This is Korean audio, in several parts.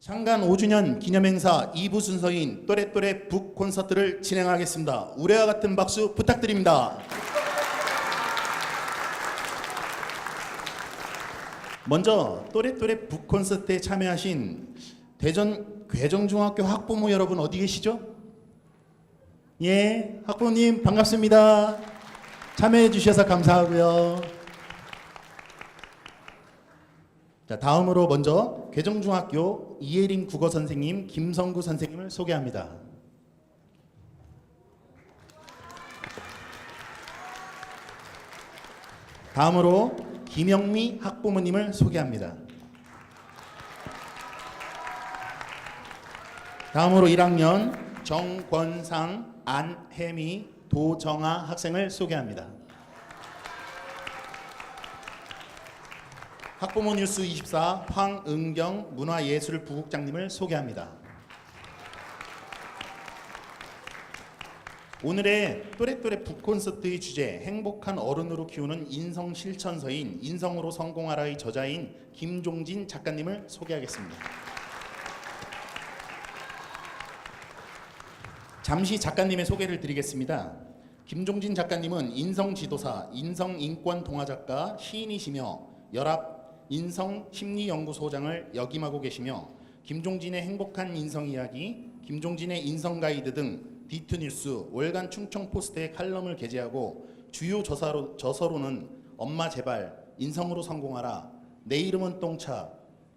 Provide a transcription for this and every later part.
창간 5주년 기념행사 2부 순서인 또래또래 북 콘서트를 진행하겠습니다. 우레와 같은 박수 부탁드립니다. 먼저 또래또래 북 콘서트에 참여하신 대전 괴정중학교 학부모 여러분 어디 계시죠? 예, 학부모님 반갑습니다. 참여해 주셔서 감사하고요. 자, 다음으로 먼저 괴정중학교 이예림 국어 선생님 김성구 선생님을 소개합니다. 다음으로 김영미 학부모님을 소개합니다. 다음으로 1학년 정권상, 안혜미, 도정아 학생을 소개합니다. 학부모 뉴스 24 황은경 문화예술부국장님을 소개합니다. 오늘의 또래또래 북콘서트의 주제 행복한 어른으로 키우는 인성실천서인 인성으로 성공하라의 저자인 김종진 작가님을 소개하겠습니다. 잠시 작가님의 소개를 드리겠습니다. 김종진 작가님은 인성지도사, 인성인권동화작가, 시인이시며 열합 인성심리연구소장을 역임하고 계시며 김종진의 행복한 인성이야기, 김종진의 인성가이드 등 D2뉴스, 월간 충청포스트의 칼럼을 게재하고 주요 저서로는 엄마 제발, 인성으로 성공하라, 내 이름은 똥차,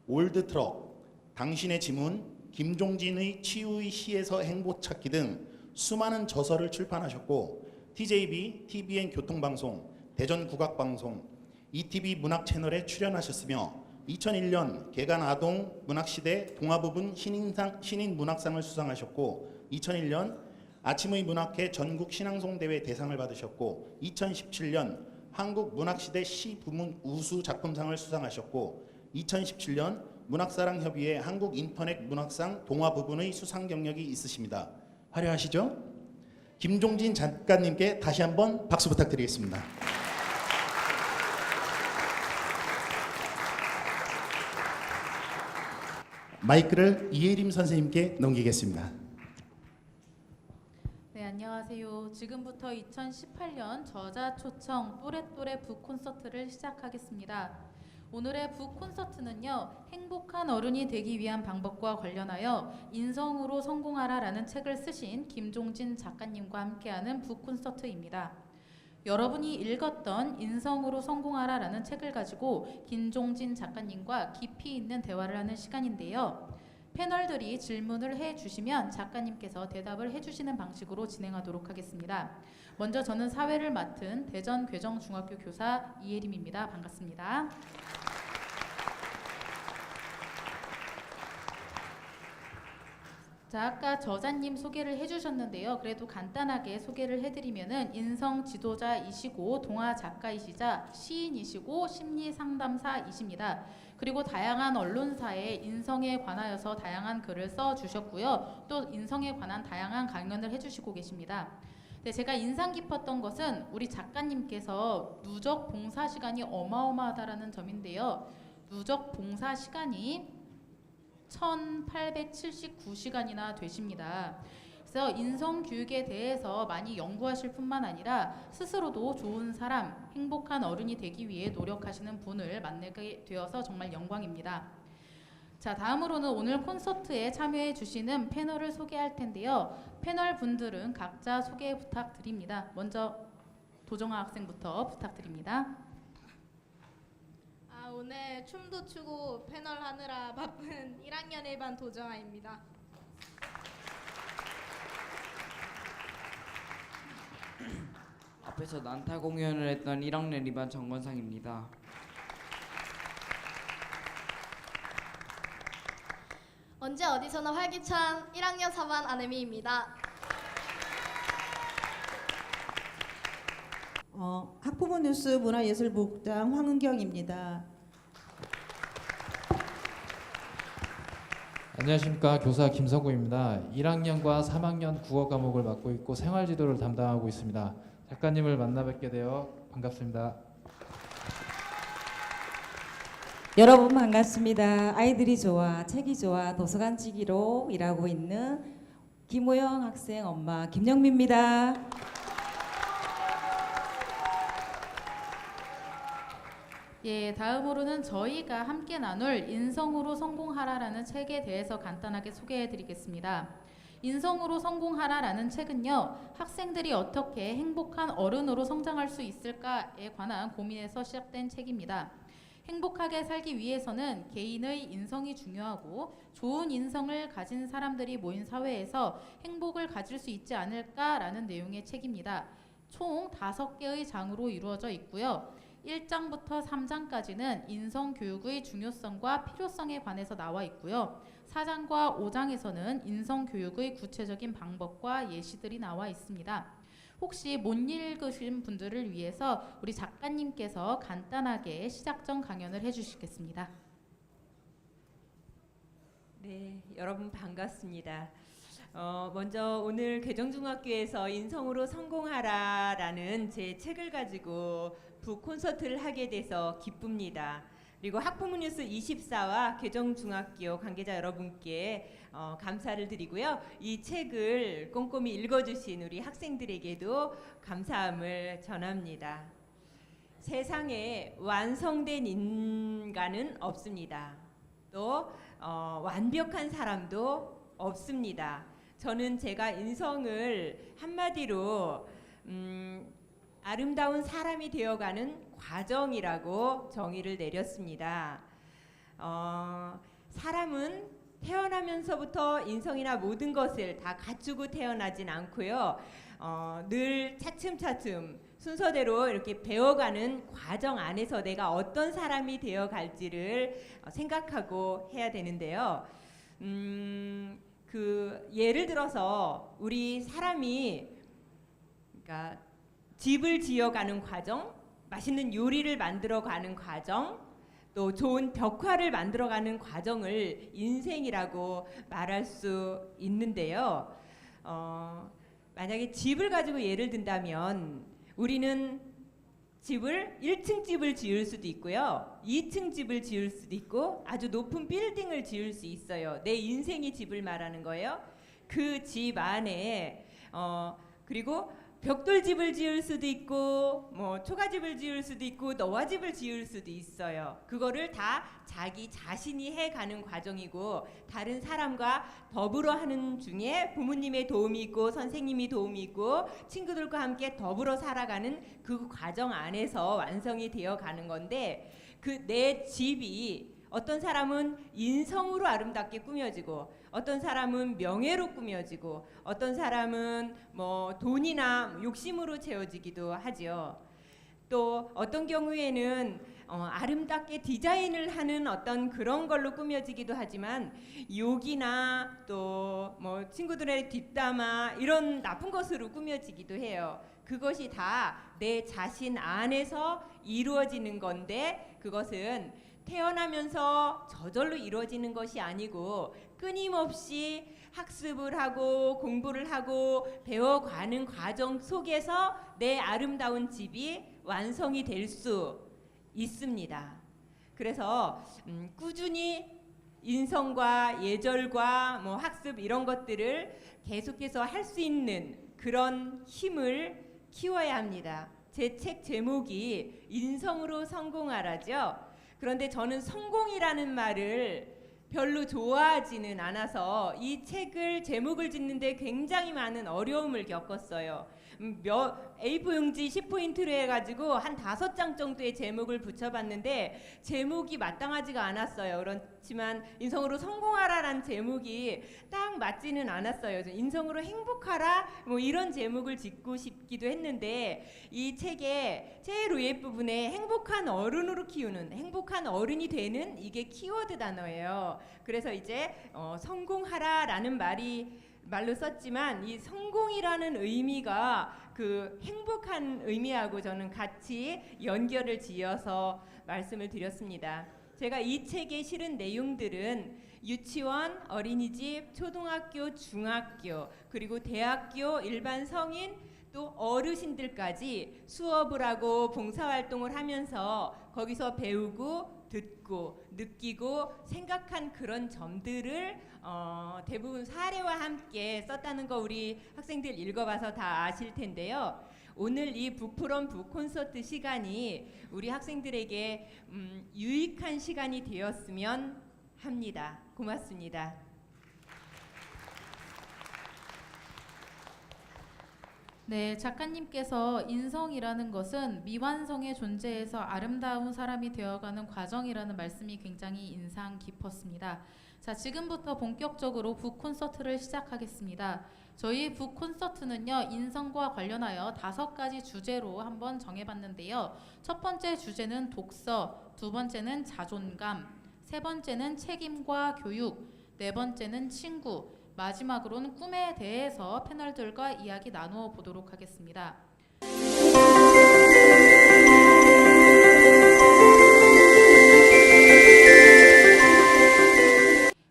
올드트럭, 당신의 지문, 김종진의 치유의 시에서 행복찾기 등 수많은 저서를 출판하셨고 TJB, TVN 교통방송, 대전국악방송, ETV 문학 채널에 출연하셨으며 2001년 개간 아동 문학시대 동화부분 신인 문학상을 수상하셨고 2001년 아침의 문학회 전국 신앙송대회 대상을 받으셨고 2017년 한국 문학시대 시 부문 우수 작품상을 수상하셨고 2017년 문학사랑협의회 한국 인터넷 문학상 동화 부분의 수상 경력이 있으십니다. 화려하시죠? 김종진 작가님께 다시 한번 박수 부탁드리겠습니다. 마이크를 이예림 선생님께 넘기겠습니다. 네, 안녕하세요. 지금부터 2018년 저자 초청 또래또래 북 콘서트를 시작하겠습니다. 오늘의 북 콘서트는요, 행복한 어른이 되기 위한 방법과 관련하여 인성으로 성공하라라는 책을 쓰신 김종진 작가님과 함께하는 북 콘서트입니다. 여러분이 읽었던 인성으로 성공하라라는 책을 가지고 김종진 작가님과 깊이 있는 대화를 하는 시간인데요. 패널들이 질문을 해주시면 작가님께서 대답을 해주시는 방식으로 진행하도록 하겠습니다. 먼저 저는 사회를 맡은 대전 괴정중학교 교사 이예림입니다. 반갑습니다. 자, 아까 저자님 소개를 해주셨는데요. 그래도 간단하게 소개를 해드리면은 인성 지도자이시고 동화 작가이시자 시인이시고 심리 상담사이십니다. 그리고 다양한 언론사에 인성에 관하여서 다양한 글을 써주셨고요. 또 인성에 관한 다양한 강연을 해주시고 계십니다. 네, 제가 인상 깊었던 것은 우리 작가님께서 누적 봉사 시간이 어마어마하다라는 점인데요. 누적 봉사 시간이 1879시간이나 되십니다. 그래서 인성교육에 대해서 많이 연구하실 뿐만 아니라 스스로도 좋은 사람, 행복한 어른이 되기 위해 노력하시는 분을 만나게 되어서 정말 영광입니다. 자, 다음으로는 오늘 콘서트에 참여해 주시는 패널을 소개할 텐데요. 패널 분들은 각자 소개 부탁드립니다. 먼저 도정아 학생부터 부탁드립니다. 오늘 춤도 추고 패널 하느라 바쁜 1학년 1반 도정아입니다. 앞에서 난타 공연을 했던 1학년 2반 정건상입니다. 언제 어디서나 활기찬 1학년 4반 안혜미입니다. 학부모 뉴스 문화예술부국장 황은경입니다. 안녕하십니까. 교사 김성구입니다. 1학년과 3학년 국어 과목을 맡고 있고 생활지도를 담당하고 있습니다. 작가님을 만나 뵙게 되어 반갑습니다. 여러분 반갑습니다. 아이들이 좋아, 책이 좋아, 도서관지기로 일하고 있는 김호영 학생 엄마 김영미입니다. 예, 다음으로는 저희가 함께 나눌 인성으로 성공하라라는 책에 대해서 간단하게 소개해 드리겠습니다. 인성으로 성공하라라는 책은요, 학생들이 어떻게 행복한 어른으로 성장할 수 있을까에 관한 고민에서 시작된 책입니다. 행복하게 살기 위해서는 개인의 인성이 중요하고 좋은 인성을 가진 사람들이 모인 사회에서 행복을 가질 수 있지 않을까라는 내용의 책입니다. 총 5개의 장으로 이루어져 있고요. 1장부터 3장까지는 인성 교육의 중요성과 필요성에 관해서 나와 있고요. 4장과 5장에서는 인성 교육의 구체적인 방법과 예시들이 나와 있습니다. 혹시 못 읽으신 분들을 위해서 우리 작가님께서 간단하게 시작전 강연을 해주시겠습니다. 네, 여러분 반갑습니다. 먼저 오늘 개정중학교에서 인성으로 성공하라라는 제 책을 가지고 북콘서트를 하게 돼서 기쁩니다. 그리고 학부모 뉴스 24와 개정중학교 관계자 여러분께 감사를 드리고요. 이 책을 꼼꼼히 읽어주신 우리 학생들에게도 감사함을 전합니다. 세상에 완성된 인간은 없습니다. 또 완벽한 사람도 없습니다. 저는 제가 인성을 한마디로 아름다운 사람이 되어가는 과정이라고 정의를 내렸습니다. 사람은 태어나면서부터 인성이나 모든 것을 다 갖추고 태어나진 않고요. 늘 차츰차츰 순서대로 이렇게 배워가는 과정 안에서 내가 어떤 사람이 되어갈지를 생각하고 해야 되는데요. 예를 들어서 우리 사람이 그러니까 집을 지어가는 과정, 맛있는 요리를 만들어가는 과정, 또 좋은 벽화를 만들어가는 과정을 인생이라고 말할 수 있는데요. 만약에 집을 가지고 예를 든다면 우리는 1층 집을 지을 수도 있고요. 2층 집을 지을 수도 있고 아주 높은 빌딩을 지을 수 있어요. 내 인생이 집을 말하는 거예요. 그 집 안에 그리고 벽돌집을 지을 수도 있고 뭐 초가집을 지을 수도 있고 너와집을 지을 수도 있어요. 그거를 다 자기 자신이 해가는 과정이고 다른 사람과 더불어 하는 중에 부모님의 도움이 있고 선생님이 도움이 있고 친구들과 함께 더불어 살아가는 그 과정 안에서 완성이 되어 가는 건데 그 내 집이 어떤 사람은 인성으로 아름답게 꾸며지고 어떤 사람은 명예로 꾸며지고 어떤 사람은 뭐 돈이나 욕심으로 채워지기도 하지요. 또 어떤 경우에는 아름답게 디자인을 하는 어떤 그런 걸로 꾸며지기도 하지만 욕이나 또 뭐 친구들의 뒷담화 이런 나쁜 것으로 꾸며지기도 해요. 그것이 다 내 자신 안에서 이루어지는 건데 그것은 태어나면서 저절로 이루어지는 것이 아니고 끊임없이 학습을 하고 공부를 하고 배워가는 과정 속에서 내 아름다운 집이 완성이 될 수 있습니다. 그래서 꾸준히 인성과 예절과 뭐 학습 이런 것들을 계속해서 할 수 있는 그런 힘을 키워야 합니다. 제 책 제목이 인성으로 성공하라죠. 그런데 저는 성공이라는 말을 별로 좋아하지는 않아서 이 책을 제목을 짓는데 굉장히 많은 어려움을 겪었어요. A4 용지 10포인트로 해가지고 한 5장 정도의 제목을 붙여봤는데 제목이 마땅하지가 않았어요. 그렇지만 인성으로 성공하라라는 제목이 딱 맞지는 않았어요. 인성으로 행복하라 뭐 이런 제목을 짓고 싶기도 했는데 이 책의 제일 위에 부분에 행복한 어른으로 키우는 행복한 어른이 되는 이게 키워드 단어예요. 그래서 이제 성공하라라는 말로 썼지만 이 성공이라는 의미가 그 행복한 의미하고 저는 같이 연결을 지어서 말씀을 드렸습니다. 제가 이 책에 실은 내용들은 유치원, 어린이집, 초등학교, 중학교, 그리고 대학교, 일반 성인, 또 어르신들까지 수업을 하고 봉사활동을 하면서 거기서 배우고 듣고 느끼고 생각한 그런 점들을 대부분 사례와 함께 썼다는 거 우리 학생들 읽어봐서 다 아실 텐데요. 오늘 이 북프롬 북콘서트 시간이 우리 학생들에게 유익한 시간이 되었으면 합니다. 고맙습니다. 네, 작가님께서 인성이라는 것은 미완성의 존재에서 아름다운 사람이 되어가는 과정이라는 말씀이 굉장히 인상 깊었습니다. 자, 지금부터 본격적으로 북콘서트를 시작하겠습니다. 저희 북콘서트는요, 인성과 관련하여 5가지 주제로 한번 정해봤는데요. 첫 번째 주제는 독서, 두 번째는 자존감, 세 번째는 책임과 교육, 네 번째는 친구, 마지막으로는 꿈에 대해서 패널들과 이야기 나누어 보도록 하겠습니다.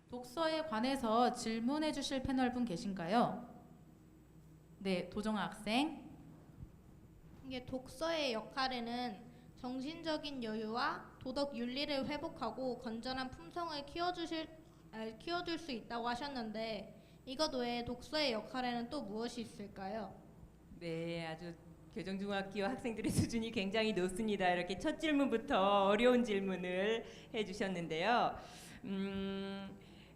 독서에 관해서 질문해 주실 패널분 계신가요? 네, 도정아 학생. 이게 독서의 역할에는 정신적인 여유와 도덕 윤리를 회복하고 건전한 품성을 키워줄 수 있다고 하셨는데 이것 외에 독서의 역할에는 또 무엇이 있을까요? 네, 아주 교정중학교 학생들의 수준이 굉장히 높습니다. 이렇게 첫 질문부터 어려운 질문을 해주셨는데요.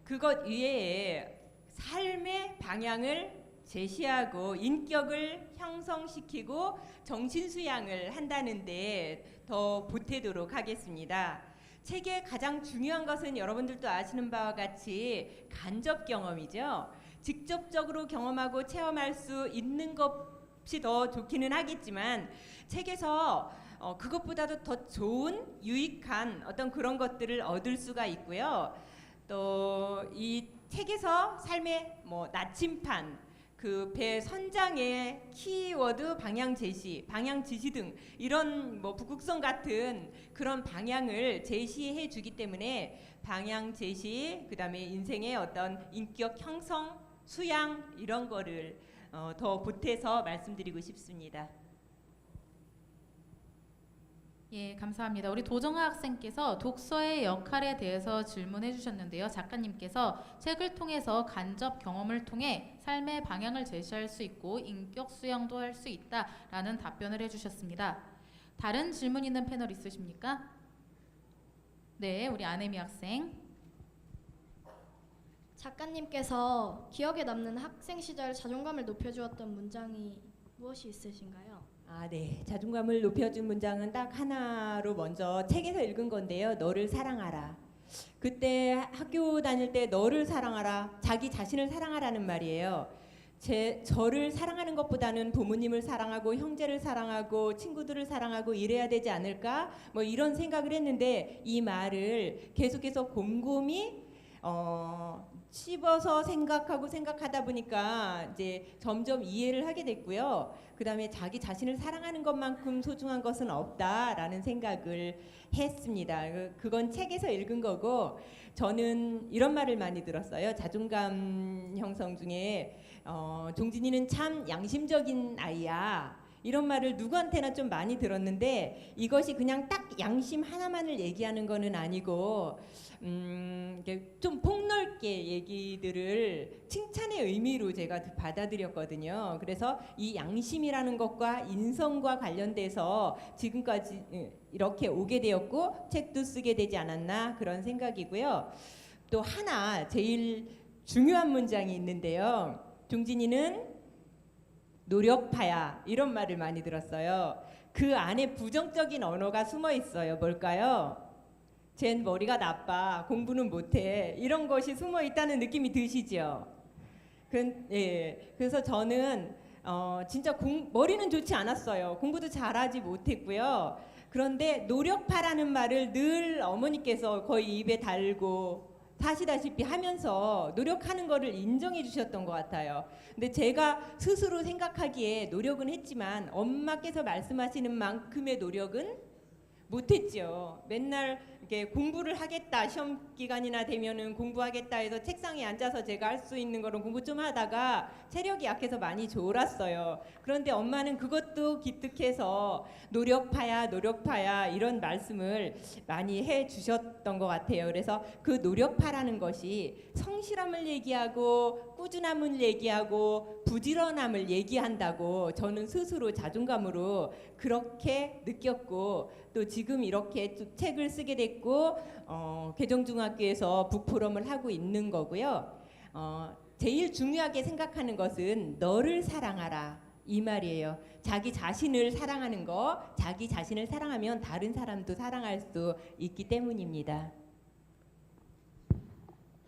그것 외에 삶의 방향을 제시하고 인격을 형성시키고 정신수양을 한다는데 더 보태도록 하겠습니다. 책의 가장 중요한 것은 여러분들도 아시는 바와 같이 간접 경험이죠. 직접적으로 경험하고 체험할 수 있는 것이 더 좋기는 하겠지만 책에서 그것보다도 더 좋은 유익한 어떤 그런 것들을 얻을 수가 있고요. 또 이 책에서 삶의 나침판, 그 배 선장의 키워드 방향 제시, 방향 지시 등 이런 북극성 같은 그런 방향을 제시해 주기 때문에 방향 제시, 그다음에 인생의 어떤 인격 형성, 수양 이런 거를 더 보태서 말씀드리고 싶습니다. 예, 감사합니다. 우리 도정아 학생께서 독서의 역할에 대해서 질문해 주셨는데요. 작가님께서 책을 통해서 간접 경험을 통해 삶의 방향을 제시할 수 있고 인격 수양도 할 수 있다라는 답변을 해주셨습니다. 다른 질문 있는 패널 있으십니까? 네, 우리 안혜미 학생. 작가님께서 기억에 남는 학생 시절 자존감을 높여주었던 문장이 무엇이 있으신가요? 네. 자존감을 높여준 문장은 딱 하나로 먼저 책에서 읽은 건데요. 너를 사랑하라. 그때 학교 다닐 때 너를 사랑하라, 자기 자신을 사랑하라는 말이에요. 저를 사랑하는 것보다는 부모님을 사랑하고 형제를 사랑하고 친구들을 사랑하고 이래야 되지 않을까? 이런 생각을 했는데 이 말을 계속해서 곰곰이 씹어서 생각하다 보니까 이제 점점 이해를 하게 됐고요. 그다음에 자기 자신을 사랑하는 것만큼 소중한 것은 없다라는 생각을 했습니다. 그건 책에서 읽은 거고 저는 이런 말을 많이 들었어요. 자존감 형성 중에 종진이는 참 양심적인 아이야. 이런 말을 누구한테나 좀 많이 들었는데 이것이 그냥 딱 양심 하나만을 얘기하는 거는 아니고 좀 폭넓게 얘기들을 칭찬의 의미로 제가 받아들였거든요. 그래서 이 양심이라는 것과 인성과 관련돼서 지금까지 이렇게 오게 되었고 책도 쓰게 되지 않았나 그런 생각이고요. 또 하나 제일 중요한 문장이 있는데요. 종진이는 노력파야 이런 말을 많이 들었어요. 그 안에 부정적인 언어가 숨어 있어요. 뭘까요? 쟨 머리가 나빠, 공부는 못해 이런 것이 숨어 있다는 느낌이 드시죠? 그래서 저는 진짜 머리는 좋지 않았어요. 공부도 잘하지 못했고요. 그런데 노력파라는 말을 늘 어머니께서 거의 입에 달고 사시다시피 하면서 노력하는 거를 인정해 주셨던 것 같아요. 근데 제가 스스로 생각하기에 노력은 했지만 엄마께서 말씀하시는 만큼의 노력은 못했죠. 맨날 이렇게 공부를 하겠다, 시험 기간이나 되면은 공부하겠다 해서 책상에 앉아서 제가 할 수 있는 거는 공부 좀 하다가 체력이 약해서 많이 졸았어요. 그런데 엄마는 그것도 기특해서 노력파야 이런 말씀을 많이 해 주셨던 것 같아요. 그래서 그 노력파라는 것이 성실함을 얘기하고 꾸준함을 얘기하고 부지런함을 얘기한다고 저는 스스로 자존감으로 그렇게 느꼈고, 또 지금 이렇게 또 책을 쓰게 됐고 개정중학교에서 북포럼을 하고 있는 거고요. 제일 중요하게 생각하는 것은 너를 사랑하라 이 말이에요. 자기 자신을 사랑하는 거, 자기 자신을 사랑하면 다른 사람도 사랑할 수 있기 때문입니다.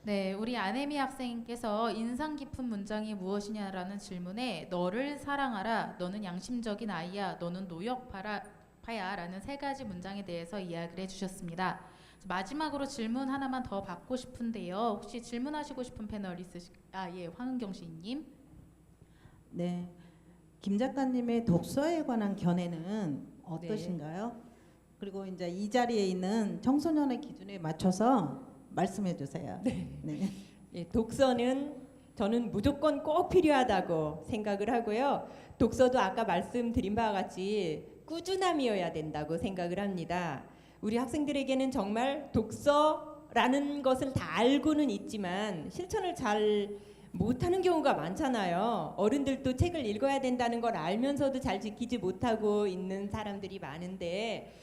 네, 우리 안혜미 학생님께서 인상 깊은 문장이 무엇이냐라는 질문에 너를 사랑하라, 너는 양심적인 아이야, 너는 노력파야라는 세 가지 문장에 대해서 이야기를 해주셨습니다. 마지막으로 질문 하나만 더 받고 싶은데요. 혹시 질문하시고 싶은 패널 예, 황은경 시인님. 네, 김 작가님의 독서에 관한 견해는 어떠신가요? 그리고 이제 이 자리에 있는 청소년의 기준에 맞춰서 말씀해 주세요. 네. 예, 독서는 저는 무조건 꼭 필요하다고 생각을 하고요. 독서도 아까 말씀드린 바와 같이 꾸준함이어야 된다고 생각을 합니다. 우리 학생들에게는 정말 독서라는 것을 다 알고는 있지만 실천을 잘 못하는 경우가 많잖아요. 어른들도 책을 읽어야 된다는 걸 알면서도 잘 지키지 못하고 있는 사람들이 많은데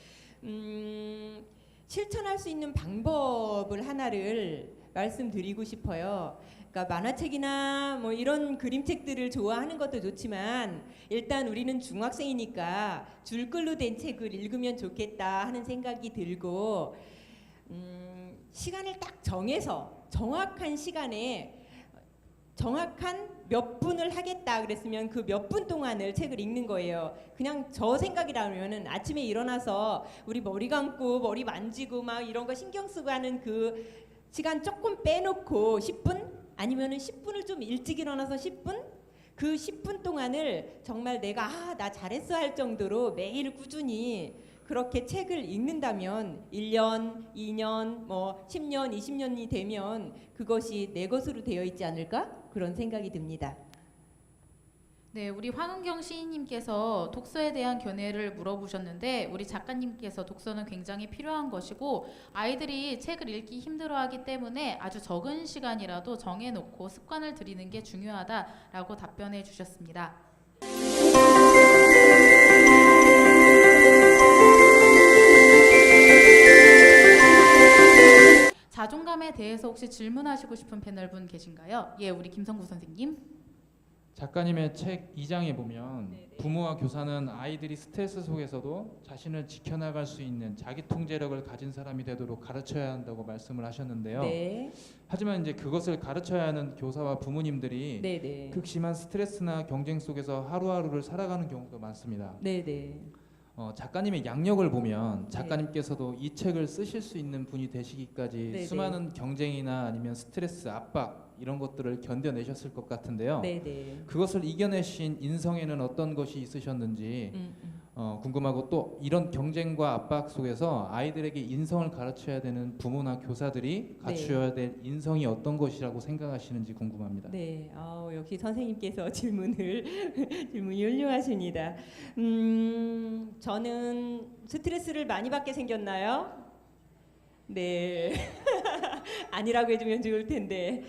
실천할 수 있는 방법을 하나를 말씀드리고 싶어요. 그러니까 만화책이나 뭐 이런 그림책들을 좋아하는 것도 좋지만 일단 우리는 중학생이니까 줄글로 된 책을 읽으면 좋겠다 하는 생각이 들고, 시간을 딱 정해서 정확한 시간에 정확한 몇 분을 하겠다 그랬으면 그 몇 분 동안을 책을 읽는 거예요. 그냥 저 생각이라면은 아침에 일어나서 우리 머리 감고 머리 만지고 막 이런 거 신경 쓰고 하는 그 시간 조금 빼놓고 10분 아니면은 10분을 좀 일찍 일어나서 10분, 그 10분 동안을 정말 내가 나 잘했어 할 정도로 매일 꾸준히 그렇게 책을 읽는다면 1년, 2년, 뭐 10년, 20년이 되면 그것이 내 것으로 되어 있지 않을까? 그런 생각이 듭니다. 네, 우리 황은경 시인님께서 독서에 대한 견해를 물어보셨는데 우리 작가님께서 독서는 굉장히 필요한 것이고 아이들이 책을 읽기 힘들어하기 때문에 아주 적은 시간이라도 정해놓고 습관을 들이는 게 중요하다라고 답변해 주셨습니다. 자존감에 대해서 혹시 질문하시고 싶은 패널분 계신가요? 예, 우리 김성구 선생님. 작가님의 책 2장에 보면 부모와 교사는 아이들이 스트레스 속에서도 자신을 지켜나갈 수 있는 자기 통제력을 가진 사람이 되도록 가르쳐야 한다고 말씀을 하셨는데요. 네. 하지만 이제 그것을 가르쳐야 하는 교사와 부모님들이 네네. 극심한 스트레스나 경쟁 속에서 하루하루를 살아가는 경우가 많습니다. 네네. 작가님의 양력을 보면 작가님께서도 이 책을 쓰실 수 있는 분이 되시기까지 네네. 수많은 경쟁이나 아니면 스트레스, 압박 이런 것들을 견뎌내셨을 것 같은데요. 네네. 그것을 이겨내신 인성에는 어떤 것이 있으셨는지 궁금하고, 또 이런 경쟁과 압박 속에서 아이들에게 인성을 가르쳐야 되는 부모나 교사들이 갖추어야 될 인성이 어떤 것이라고 생각하시는지 궁금합니다. 네, 역시 선생님께서 질문이 훌륭하십니다. 저는 스트레스를 많이 받게 생겼나요? 네, 아니라고 해주면 좋을 텐데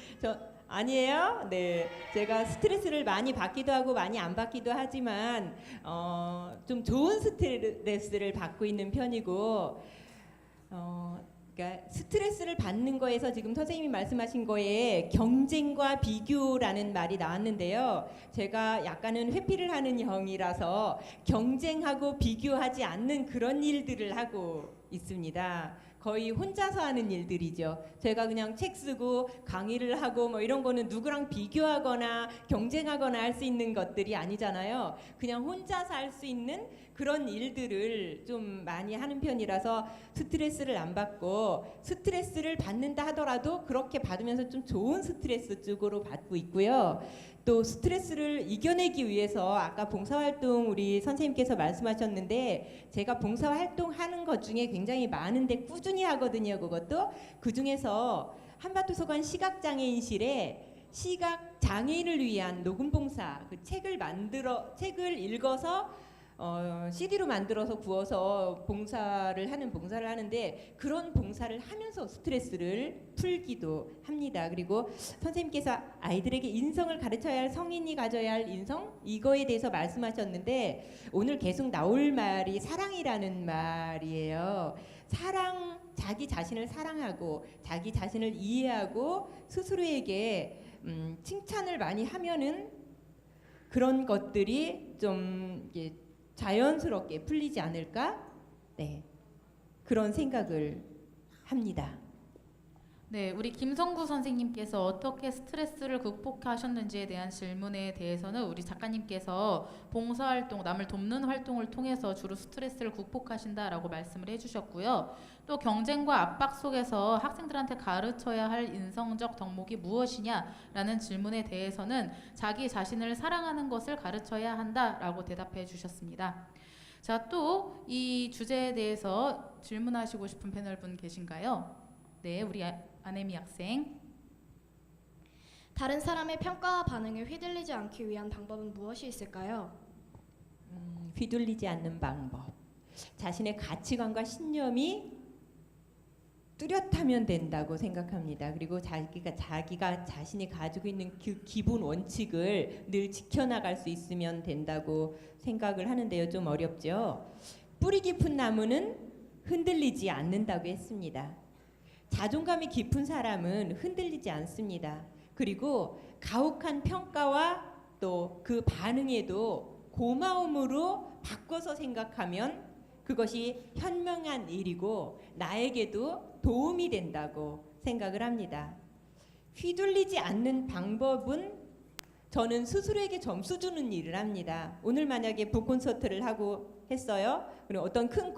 아니에요? 네, 제가 스트레스를 많이 받기도 하고 많이 안 받기도 하지만 좀 좋은 스트레스를 받고 있는 편이고, 그러니까 스트레스를 받는 거에서 지금 선생님이 말씀하신 거에 경쟁과 비교라는 말이 나왔는데요. 제가 약간은 회피를 하는 형이라서 경쟁하고 비교하지 않는 그런 일들을 하고 있습니다. 거의 혼자서 하는 일들이죠. 제가 그냥 책 쓰고 강의를 하고 뭐 이런 거는 누구랑 비교하거나 경쟁하거나 할 수 있는 것들이 아니잖아요. 그냥 혼자서 할 수 있는 그런 일들을 좀 많이 하는 편이라서 스트레스를 안 받고, 스트레스를 받는다 하더라도 그렇게 받으면서 좀 좋은 스트레스 쪽으로 받고 있고요. 또 스트레스를 이겨내기 위해서 아까 봉사활동 우리 선생님께서 말씀하셨는데 제가 봉사활동하는 것 중에 굉장히 많은데 꾸준히 순위하거든요. 그것도 그 중에서 한밭도서관 시각장애인실에 시각 장애인을 위한 녹음봉사 그 책을 읽어서 CD로 만들어서 구워서 봉사를 하는데 그런 봉사를 하면서 스트레스를 풀기도 합니다. 그리고 선생님께서 아이들에게 인성을 가르쳐야 할 성인이 가져야 할 인성 이거에 대해서 말씀하셨는데 오늘 계속 나올 말이 사랑이라는 말이에요. 사랑, 자기 자신을 사랑하고 자기 자신을 이해하고 스스로에게 칭찬을 많이 하면은 그런 것들이 좀 자연스럽게 풀리지 않을까? 네, 그런 생각을 합니다. 네, 우리 김성구 선생님께서 어떻게 스트레스를 극복하셨는지에 대한 질문에 대해서는 우리 작가님께서 봉사활동, 남을 돕는 활동을 통해서 주로 스트레스를 극복하신다라고 말씀을 해주셨고요. 또 경쟁과 압박 속에서 학생들한테 가르쳐야 할 인성적 덕목이 무엇이냐라는 질문에 대해서는 자기 자신을 사랑하는 것을 가르쳐야 한다라고 대답해 주셨습니다. 자, 또 이 주제에 대해서 질문하시고 싶은 패널분 계신가요? 네, 우리 아네미 학생. 다른 사람의 평가와 반응에 휘둘리지 않기 위한 방법은 무엇이 있을까요? 휘둘리지 않는 방법. 자신의 가치관과 신념이 뚜렷하면 된다고 생각합니다. 그리고 자기가 자신이 가지고 있는 그 기본 원칙을 늘 지켜나갈 수 있으면 된다고 생각을 하는데요. 좀 어렵죠. 뿌리 깊은 나무는 흔들리지 않는다고 했습니다. 자존감이 깊은 사람은 흔들리지 않습니다. 그리고 가혹한 평가와 또 그 반응에도 고마움으로 바꿔서 생각하면 그것이 현명한 일이고 나에게도 도움이 된다고 생각을 합니다. 휘둘리지 않는 방법은 저는 스스로에게 점수 주는 일을 합니다. 오늘 만약에 북콘서트를 하고 했어요. 그리고 어떤 큰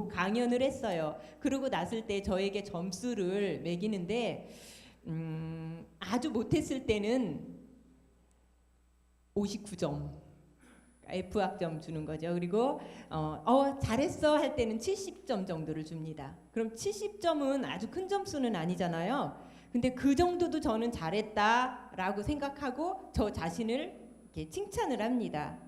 강연을 했어요. 그러고 났을 때 저에게 점수를 매기는데 아주 못했을 때는 59점 F학점 주는 거죠. 그리고 잘했어 할 때는 70점 정도를 줍니다. 그럼 70점은 아주 큰 점수는 아니잖아요. 근데 그 정도도 저는 잘했다라고 생각하고 저 자신을 이렇게 칭찬을 합니다.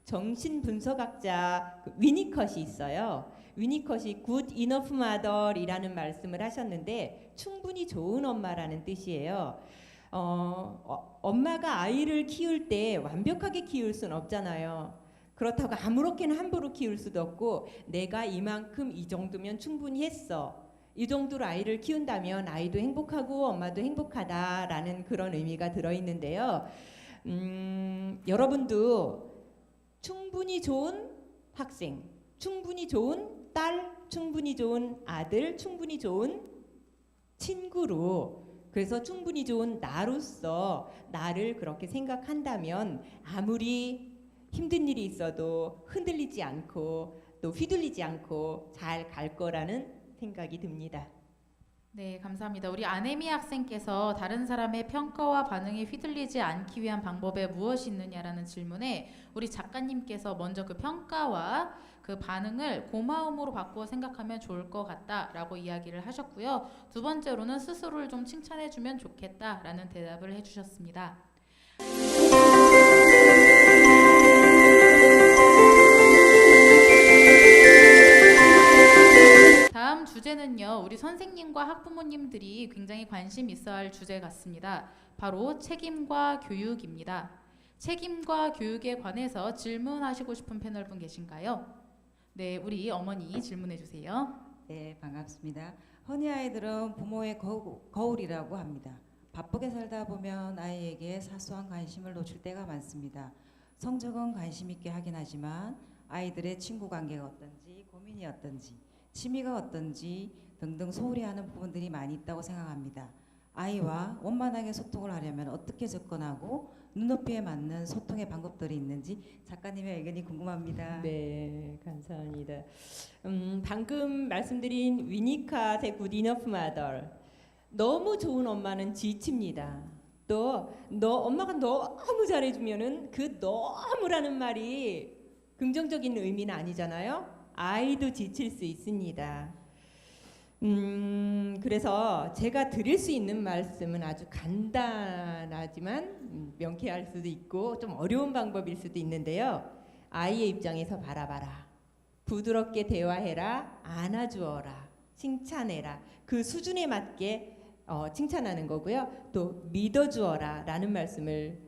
정신분석학자 위니컷이 있어요. 위니컷이 good enough mother이라는 말씀을 하셨는데 충분히 좋은 엄마라는 뜻이에요. 엄마가 아이를 키울 때 완벽하게 키울 수는 없잖아요. 그렇다고 아무렇게나 함부로 키울 수도 없고 내가 이만큼 이 정도면 충분히 했어. 이 정도로 아이를 키운다면 아이도 행복하고 엄마도 행복하다라는 그런 의미가 들어있는데요. 여러분도 충분히 좋은 학생, 충분히 좋은 딸, 충분히 좋은 아들, 충분히 좋은 친구로 그래서 충분히 좋은 나로서 나를 그렇게 생각한다면 아무리 힘든 일이 있어도 흔들리지 않고 또 휘둘리지 않고 잘 갈 거라는 생각이 듭니다. 네, 감사합니다. 우리 아네미 학생께서 다른 사람의 평가와 반응에 휘둘리지 않기 위한 방법에 무엇이 있느냐라는 질문에 우리 작가님께서 먼저 그 평가와 그 반응을 고마움으로 바꾸어 생각하면 좋을 것 같다라고 이야기를 하셨고요. 두 번째로는 스스로를 좀 칭찬해주면 좋겠다라는 대답을 해주셨습니다. 다음 주제는요, 우리 선생님과 학부모님들이 굉장히 관심 있어 할 주제 같습니다. 바로 책임과 교육입니다. 책임과 교육에 관해서 질문하시고 싶은 패널분 계신가요? 네, 우리 어머니 질문해 주세요. 네, 반갑습니다. 흔히 아이들은 부모의 거울이라고 합니다. 바쁘게 살다 보면 아이에게 사소한 관심을 놓칠 때가 많습니다. 성적은 관심 있게 하긴 하지만 아이들의 친구 관계가 어떤지, 고민이 어떤지, 취미가 어떤지 등등 소홀히 하는 부분들이 많이 있다고 생각합니다. 아이와 원만하게 소통을 하려면 어떻게 접근하고 눈높이에 맞는 소통의 방법들이 있는지 작가님의 의견이 궁금합니다. 네, 감사합니다. 방금 말씀드린 위니컷의 Good Enough Mother. 너무 좋은 엄마는 지칩니다. 또 엄마가 너무 잘해주면은 그 너무라는 말이 긍정적인 의미는 아니잖아요. 아이도 지칠 수 있습니다. 그래서 제가 드릴 수 있는 말씀은 아주 간단하지만 명쾌할 수도 있고 좀 어려운 방법일 수도 있는데요. 아이의 입장에서 바라봐라. 부드럽게 대화해라. 안아주어라. 칭찬해라. 그 수준에 맞게 칭찬하는 거고요. 또 믿어주어라 라는 말씀을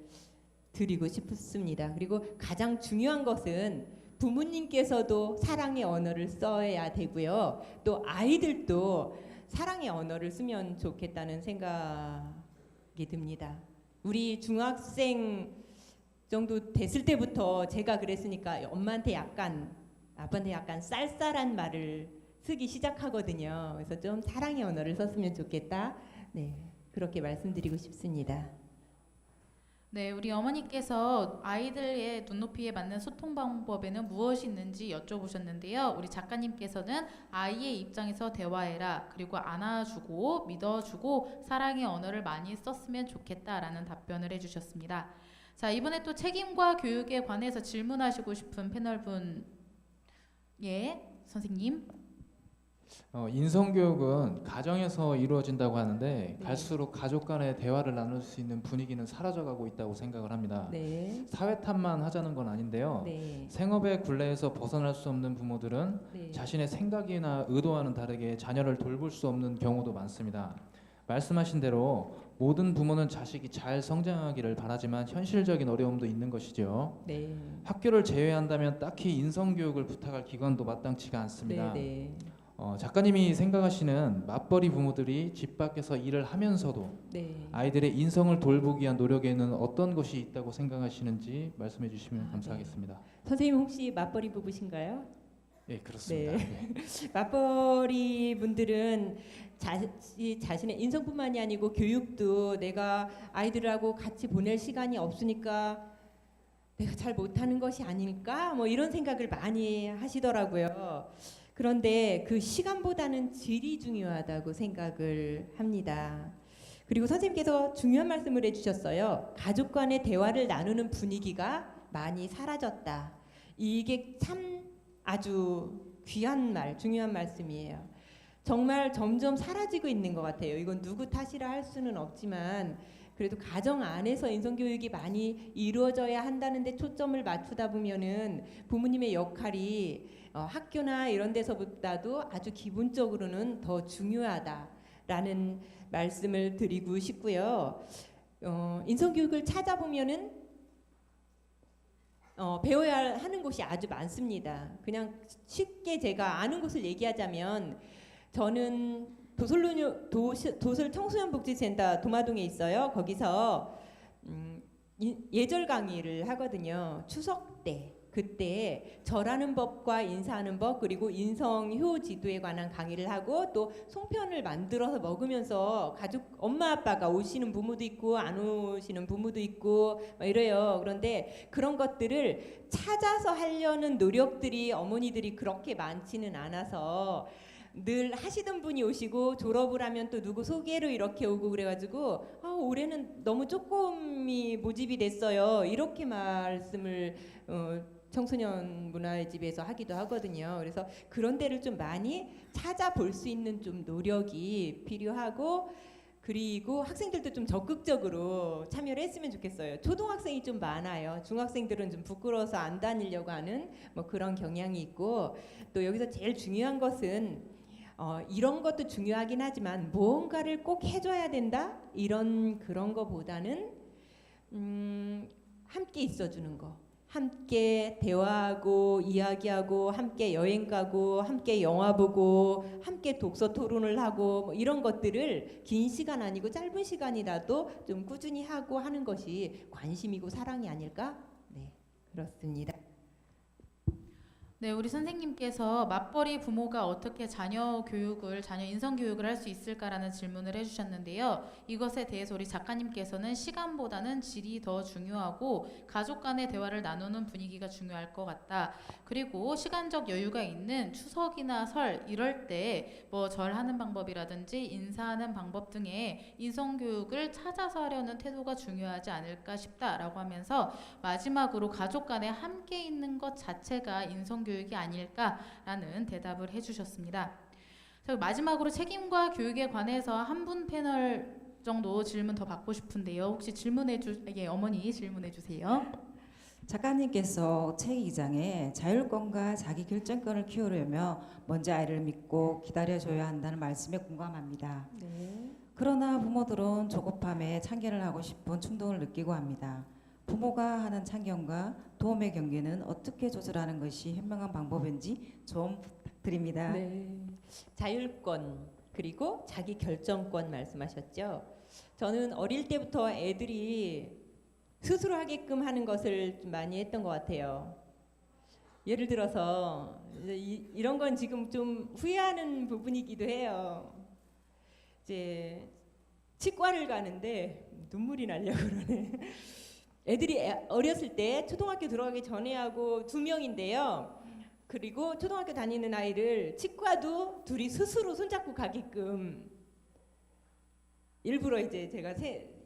드리고 싶습니다. 그리고 가장 중요한 것은 부모님께서도 사랑의 언어를 써야 되고요. 또 아이들도 사랑의 언어를 쓰면 좋겠다는 생각이 듭니다. 우리 중학생 정도 됐을 때부터 제가 그랬으니까 엄마한테 약간 아빠한테 약간 쌀쌀한 말을 쓰기 시작하거든요. 그래서 좀 사랑의 언어를 썼으면 좋겠다. 네, 그렇게 말씀드리고 싶습니다. 네, 우리 어머니께서 아이들의 눈높이에 맞는 소통 방법에는 무엇이 있는지 여쭤보셨는데요. 우리 작가님께서는 아이의 입장에서 대화해라, 그리고 안아주고 믿어주고 사랑의 언어를 많이 썼으면 좋겠다라는 답변을 해주셨습니다. 자, 이번에 또 책임과 교육에 관해서 질문하시고 싶은 패널분, 예, 선생님. 인성교육은 가정에서 이루어진다고 하는데 네. 갈수록 가족 간의 대화를 나눌 수 있는 분위기는 사라져가고 있다고 생각을 합니다. 네, 사회 탓만 하자는 건 아닌데요. 네, 생업의 굴레에서 벗어날 수 없는 부모들은 네. 자신의 생각이나 의도와는 다르게 자녀를 돌볼 수 없는 경우도 많습니다. 말씀하신 대로 모든 부모는 자식이 잘 성장하기를 바라지만 현실적인 어려움도 있는 것이죠. 네. 학교를 제외한다면 딱히 인성교육을 부탁할 기관도 마땅치가 않습니다. 네, 작가님이 생각하시는 맞벌이 부모들이 집 밖에서 일을 하면서도 네. 아이들의 인성을 돌보기 위한 노력에는 어떤 것이 있다고 생각하시는지 말씀해 주시면 아, 감사하겠습니다. 선생님 혹시 맞벌이 부부신가요? 예, 그렇습니다. 네. 맞벌이 분들은 자신의 인성뿐만이 아니고 교육도 내가 아이들하고 같이 보낼 시간이 없으니까 내가 잘 못하는 것이 아닐까 뭐 이런 생각을 많이 하시더라고요. 그런데 그 시간보다는 질이 중요하다고 생각을 합니다. 그리고 선생님께서 중요한 말씀을 해주셨어요. 가족 간의 대화를 나누는 분위기가 많이 사라졌다. 이게 참 아주 귀한 말, 중요한 말씀이에요. 정말 점점 사라지고 있는 것 같아요. 이건 누구 탓이라 할 수는 없지만 그래도 가정 안에서 인성교육이 많이 이루어져야 한다는데 초점을 맞추다 보면은 부모님의 역할이 학교나 이런 데서보다도 아주 기본적으로는 더 중요하다라는 말씀을 드리고 싶고요. 인성교육을 찾아보면은 배워야 하는 곳이 아주 많습니다. 그냥 쉽게 제가 아는 곳을 얘기하자면 저는 도솔 청소년복지센터 도마동에 있어요. 거기서 예절 강의를 하거든요. 추석 때. 그때 절하는 법과 인사하는 법 그리고 인성효 지도에 관한 강의를 하고 또 송편을 만들어서 먹으면서 가족 엄마 아빠가 오시는 부모도 있고 안 오시는 부모도 있고 막 이래요. 그런데 그런 것들을 찾아서 하려는 노력들이 어머니들이 그렇게 많지는 않아서 늘 하시던 분이 오시고 졸업을 하면 또 누구 소개로 이렇게 오고 그래가지고 올해는 너무 조금이 모집이 됐어요. 이렇게 말씀을 청소년 문화의 집에서 하기도 하거든요. 그래서 그런 데를 좀 많이 찾아볼 수 있는 좀 노력이 필요하고 그리고 학생들도 좀 적극적으로 참여를 했으면 좋겠어요. 초등학생이 좀 많아요. 중학생들은 좀 부끄러워서 안 다니려고 하는 뭐 그런 경향이 있고 또 여기서 제일 중요한 것은 이런 것도 중요하긴 하지만 무언가를 꼭 해줘야 된다 그런 거보다는 함께 있어주는 거. 함께 대화하고 이야기하고 함께 여행 가고 함께 영화 보고 함께 독서 토론을 하고 뭐 이런 것들을 긴 시간 아니고 짧은 시간이라도 좀 꾸준히 하고 하는 것이 관심이고 사랑이 아닐까? 네, 그렇습니다. 네, 우리 선생님께서 맞벌이 부모가 어떻게 자녀 인성 교육을 할 수 있을까라는 질문을 해주셨는데요. 이것에 대해서 우리 작가님께서는 시간보다는 질이 더 중요하고 가족 간의 대화를 나누는 분위기가 중요할 것 같다. 그리고 시간적 여유가 있는 추석이나 설 이럴 때 뭐 절하는 방법이라든지 인사하는 방법 등의 인성 교육을 찾아서 하려는 태도가 중요하지 않을까 싶다라고 하면서 마지막으로 가족 간에 함께 있는 것 자체가 인성 교육이 아닐까라는 대답을 해주셨습니다. 자, 마지막으로 책임과 교육에 관해서 한 분 패널 정도 질문 더 받고 싶은데요. 혹시 어머니 질문해 주세요. 작가님께서 책 2장에 자율권과 자기결정권을 키우려면 먼저 아이를 믿고 기다려줘야 한다는 말씀에 공감합니다. 그러나 부모들은 조급함에 참견을 하고 싶은 충동을 느끼고 합니다. 부모가 하는 참견과 도움의 경계는 어떻게 조절하는 것이 현명한 방법인지 좀 부탁드립니다. 네. 자율권 그리고 자기 결정권 말씀하셨죠. 저는 어릴 때부터 애들이 스스로 하게끔 하는 것을 좀 많이 했던 것 같아요. 예를 들어서 이런 건 지금 좀 후회하는 부분이기도 해요. 이제 치과를 가는데 눈물이 나려고 그러네. 애들이 어렸을 때 초등학교 들어가기 전에 하고 2명인데요. 그리고 초등학교 다니는 아이를 치과도 둘이 스스로 손잡고 가게끔 일부러 이제 제가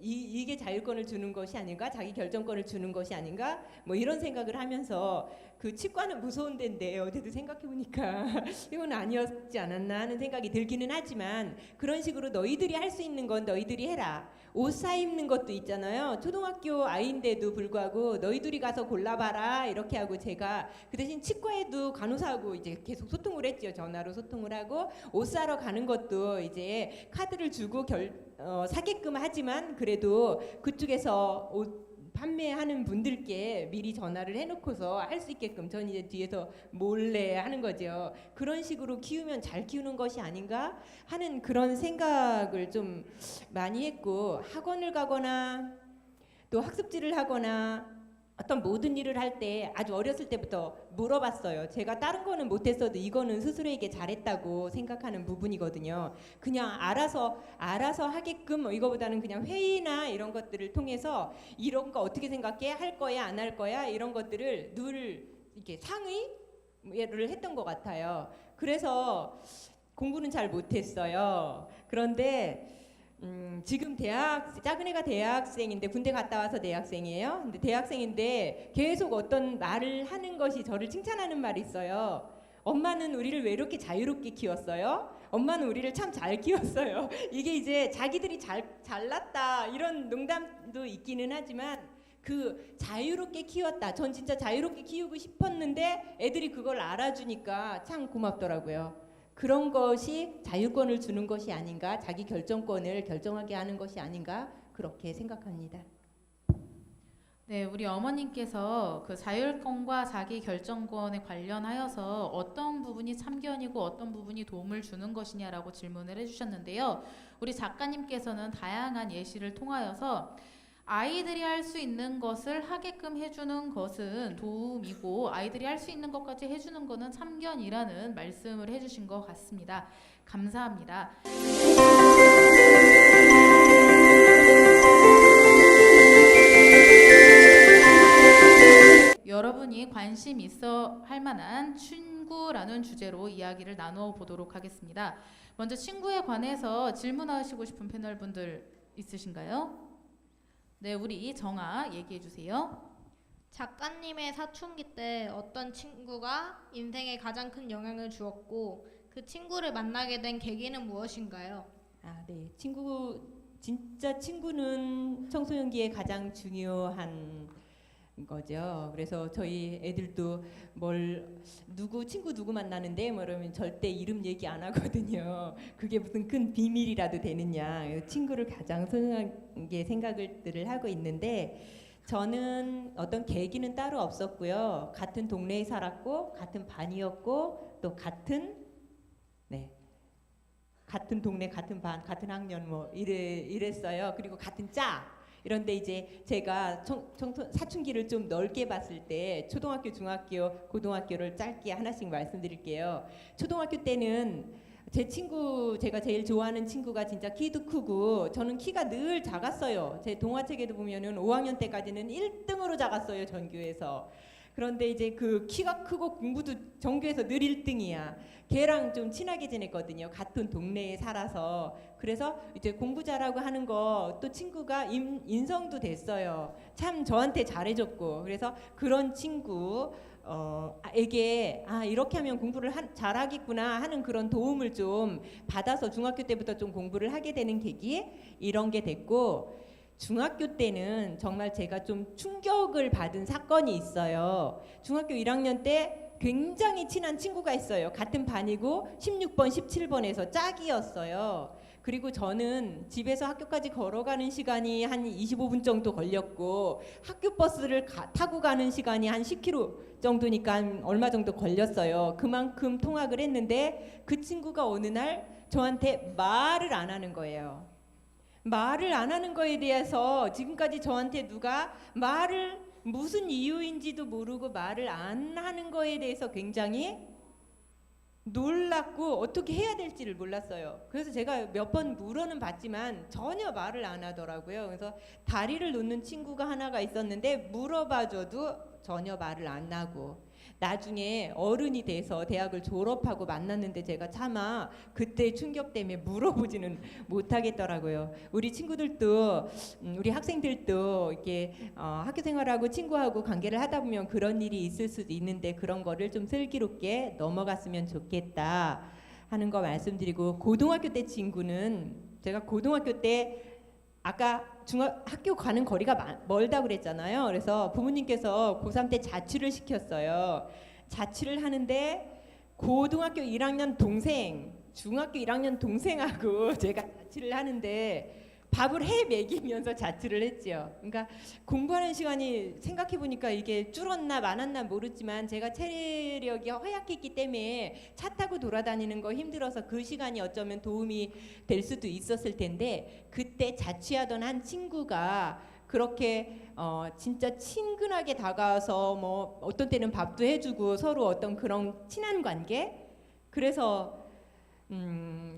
이게 자율권을 주는 것이 아닌가, 자기 결정권을 주는 것이 아닌가, 뭐 이런 생각을 하면서 그 치과는 무서운 데인데 어제도 생각해 보니까 이건 아니었지 않았나 하는 생각이 들기는 하지만 그런 식으로 너희들이 할 수 있는 건 너희들이 해라. 옷 사 입는 것도 있잖아요. 초등학교 아이인데도 불구하고 너희들이 가서 골라봐라 이렇게 하고 제가 그 대신 치과에도 간호사하고 이제 계속 소통을 했죠. 전화로 소통을 하고 옷 사러 가는 것도 이제 카드를 주고 사게끔 하지만 그래도 그쪽에서 옷 판매하는 분들께 미리 전화를 해놓고서 할 수 있게끔 전 이제 뒤에서 몰래 하는 거죠. 그런 식으로 키우면 잘 키우는 것이 아닌가 하는 그런 생각을 좀 많이 했고 학원을 가거나 또 학습지를 하거나 어떤 모든 일을 할 때 아주 어렸을 때부터 물어봤어요. 제가 다른 거는 못했어도 이거는 스스로에게 잘했다고 생각하는 부분이거든요. 그냥 알아서 하게끔 이거보다는 그냥 회의나 이런 것들을 통해서 이런 거 어떻게 생각해? 할 거야? 안 할 거야? 이런 것들을 늘 이렇게 상의를 했던 것 같아요. 그래서 공부는 잘 못했어요. 그런데 지금 작은 애가 대학생인데 군대 갔다 와서 대학생이에요. 근데 대학생인데 계속 어떤 말을 하는 것이 저를 칭찬하는 말이 있어요. 엄마는 우리를 왜 이렇게 자유롭게 키웠어요? 엄마는 우리를 참 잘 키웠어요. 이게 이제 자기들이 잘났다 이런 농담도 있기는 하지만 그 자유롭게 키웠다. 전 진짜 자유롭게 키우고 싶었는데 애들이 그걸 알아주니까 참 고맙더라고요. 그런 것이 자율권을 주는 것이 아닌가, 자기 결정권을 결정하게 하는 것이 아닌가 그렇게 생각합니다. 네, 우리 어머님께서 그 자율권과 자기 결정권에 관련하여서 어떤 부분이 참견이고 어떤 부분이 도움을 주는 것이냐라고 질문을 해주셨는데요. 우리 작가님께서는 다양한 예시를 통하여서 아이들이 할 수 있는 것을 하게끔 해주는 것은 도움이고 아이들이 할 수 있는 것까지 해주는 것은 참견이라는 말씀을 해주신 것 같습니다. 감사합니다. 여러분이 관심 있어 할 만한 친구라는 주제로 이야기를 나누어 보도록 하겠습니다. 먼저 친구에 관해서 질문하시고 싶은 패널분들 있으신가요? 네, 우리 정아 얘기해 주세요. 작가님의 사춘기 때 어떤 친구가 인생에 가장 큰 영향을 주었고 그 친구를 만나게 된 계기는 무엇인가요? 네. 진짜 친구는 청소년기에 가장 중요한 거죠. 그래서 저희 애들도 친구 누구 만나는데 그러면 절대 이름 얘기 안 하거든요. 그게 무슨 큰 비밀이라도 되느냐. 친구를 가장 소중하게 생각을 하고 있는데 저는 어떤 계기는 따로 없었고요. 같은 동네에 살았고 같은 반이었고 또 같은 동네 같은 반 같은 학년 이랬어요. 그리고 같은 짜. 이런데 이제 제가 사춘기를 좀 넓게 봤을 때 초등학교, 중학교, 고등학교를 짧게 하나씩 말씀드릴게요. 초등학교 때는 제가 제일 좋아하는 친구가 진짜 키도 크고 저는 키가 늘 작았어요. 제 동화책에도 보면은 5학년 때까지는 1등으로 작았어요, 전교에서. 그런데 이제 그 키가 크고 공부도 전교에서 늘 1등이야. 걔랑 좀 친하게 지냈거든요. 같은 동네에 살아서. 그래서 이제 공부 잘하고 하는 거 또 친구가 인성도 됐어요. 참 저한테 잘해줬고. 그래서 그런 친구 에게 이렇게 하면 공부를 잘하겠구나 하는 그런 도움을 좀 받아서 중학교 때부터 좀 공부를 하게 되는 계기 이런 게 됐고, 중학교 때는 정말 제가 좀 충격을 받은 사건이 있어요. 중학교 1학년 때 굉장히 친한 친구가 있어요. 같은 반이고 16번, 17번에서 짝이었어요. 그리고 저는 집에서 학교까지 걸어가는 시간이 한 25분 정도 걸렸고, 학교 버스를 타고 가는 시간이 한 10km 정도니까 얼마 정도 걸렸어요. 그만큼 통학을 했는데 그 친구가 어느 날 저한테 말을 안 하는 거예요. 말을 안 하는 거에 대해서 지금까지 저한테 누가 말을 무슨 이유인지도 모르고 말을 안 하는 거에 대해서 굉장히 놀랐고 어떻게 해야 될지를 몰랐어요. 그래서 제가 몇 번 물어는 봤지만 전혀 말을 안 하더라고요. 그래서 다리를 놓는 친구가 하나가 있었는데 물어봐줘도 전혀 말을 안 하고, 나중에 어른이 돼서 대학을 졸업하고 만났는데 제가 차마 그때 충격 때문에 물어보지는 못하겠더라고요. 우리 친구들도 우리 학생들도 이렇게 학교 생활하고 친구하고 관계를 하다 보면 그런 일이 있을 수도 있는데 그런 거를 좀 슬기롭게 넘어갔으면 좋겠다 하는 거 말씀드리고, 고등학교 때 친구는 제가 고등학교 때 아까 학교 가는 거리가 멀다고 그랬잖아요. 그래서 부모님께서 고3 때 자취를 시켰어요. 자취를 하는데 고등학교 1학년 동생, 중학교 1학년 동생하고 제가 자취를 하는데 밥을 해 먹이면서 자취를 했죠. 그러니까 공부하는 시간이 생각해보니까 이게 줄었나 많았나 모르지만 제가 체력이 허약했기 때문에 차 타고 돌아다니는 거 힘들어서 그 시간이 어쩌면 도움이 될 수도 있었을 텐데, 그때 자취하던 한 친구가 그렇게 진짜 친근하게 다가와서 뭐 어떤 때는 밥도 해주고 서로 어떤 그런 친한 관계. 그래서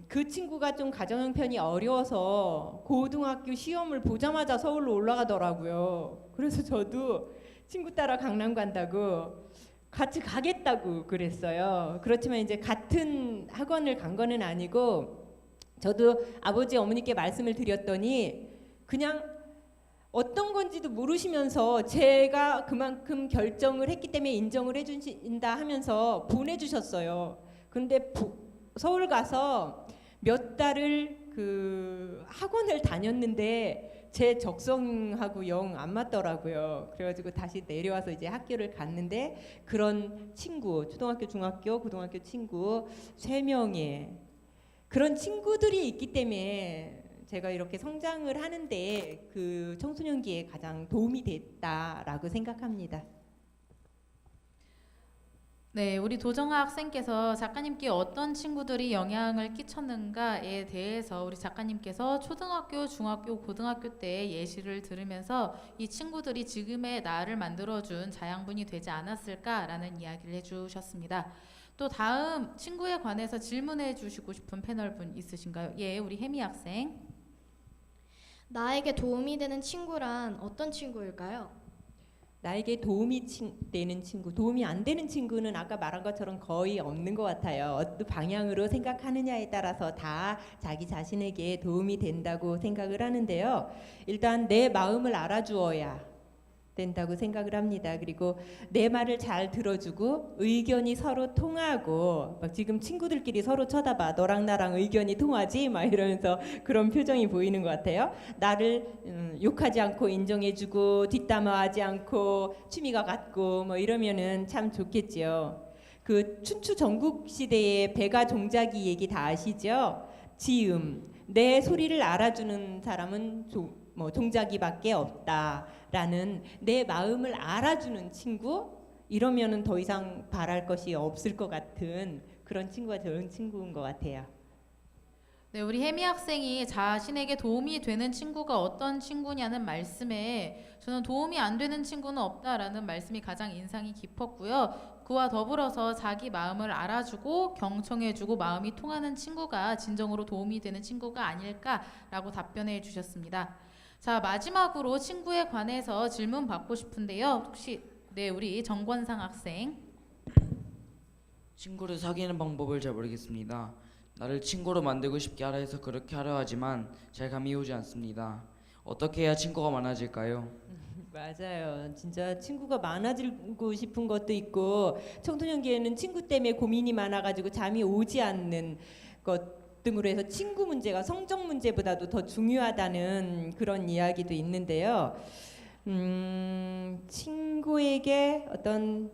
그 친구가 좀 가정 형편이 어려워서 고등학교 시험을 보자마자 서울로 올라가더라고요. 그래서 저도 친구 따라 강남 간다고 같이 가겠다고 그랬어요. 그렇지만 이제 같은 학원을 간 거는 아니고, 저도 아버지 어머니께 말씀을 드렸더니 그냥 어떤 건지도 모르시면서 제가 그만큼 결정을 했기 때문에 인정을 해주신다 하면서 보내주셨어요. 근데 서울 가서 몇 달을 그 학원을 다녔는데 제 적성하고 영 안 맞더라고요. 그래가지고 다시 내려와서 이제 학교를 갔는데 그런 친구, 초등학교, 중학교, 고등학교 친구 3명의 그런 친구들이 있기 때문에 제가 이렇게 성장을 하는데 그 청소년기에 가장 도움이 됐다라고 생각합니다. 네, 우리 도정아 학생께서 작가님께 어떤 친구들이 영향을 끼쳤는가에 대해서 우리 작가님께서 초등학교, 중학교, 고등학교 때 예시를 들으면서 이 친구들이 지금의 나를 만들어준 자양분이 되지 않았을까라는 이야기를 해주셨습니다. 또 다음 친구에 관해서 질문해 주시고 싶은 패널분 있으신가요? 예, 우리 혜미 학생. 나에게 도움이 되는 친구란 어떤 친구일까요? 나에게 도움이 되는 친구, 도움이 안 되는 친구는 아까 말한 것처럼 거의 없는 것 같아요. 어떤 방향으로 생각하느냐에 따라서 다 자기 자신에게 도움이 된다고 생각을 하는데요. 일단 내 마음을 알아주어야 된다고 생각을 합니다. 그리고 내 말을 잘 들어주고 의견이 서로 통하고, 막 지금 친구들끼리 서로 쳐다봐, 너랑 나랑 의견이 통하지? 막 이러면서 그런 표정이 보이는 것 같아요. 나를 욕하지 않고 인정해주고 뒷담화하지 않고 취미가 같고 뭐 이러면은 참 좋겠지요. 그 춘추 전국 시대의 백아 종자기 얘기 다 아시죠? 지음, 내 소리를 알아주는 사람은 종자기밖에 없다라는, 내 마음을 알아주는 친구, 이러면은 더 이상 바랄 것이 없을 것 같은 그런 친구가 좋은 친구인 것 같아요. 네, 우리 혜미 학생이 자신에게 도움이 되는 친구가 어떤 친구냐는 말씀에 저는 도움이 안 되는 친구는 없다라는 말씀이 가장 인상이 깊었고요. 그와 더불어서 자기 마음을 알아주고 경청해주고 마음이 통하는 친구가 진정으로 도움이 되는 친구가 아닐까라고 답변해 주셨습니다. 자, 마지막으로 친구에 관해서 질문 받고 싶은데요. 혹시 네, 우리 정권상 학생. 친구를 사귀는 방법을 잘 모르겠습니다. 나를 친구로 만들고 싶게 하라 해서 그렇게 하려 하지만 잘 감이 오지 않습니다. 어떻게 해야 친구가 많아질까요? 맞아요. 진짜 친구가 많아지고 싶은 것도 있고 청소년기에는 친구 때문에 고민이 많아가지고 잠이 오지 않는 것 등으로 해서 친구 문제가 성적 문제보다도 더 중요하다는 그런 이야기도 있는데요. 친구에게 어떤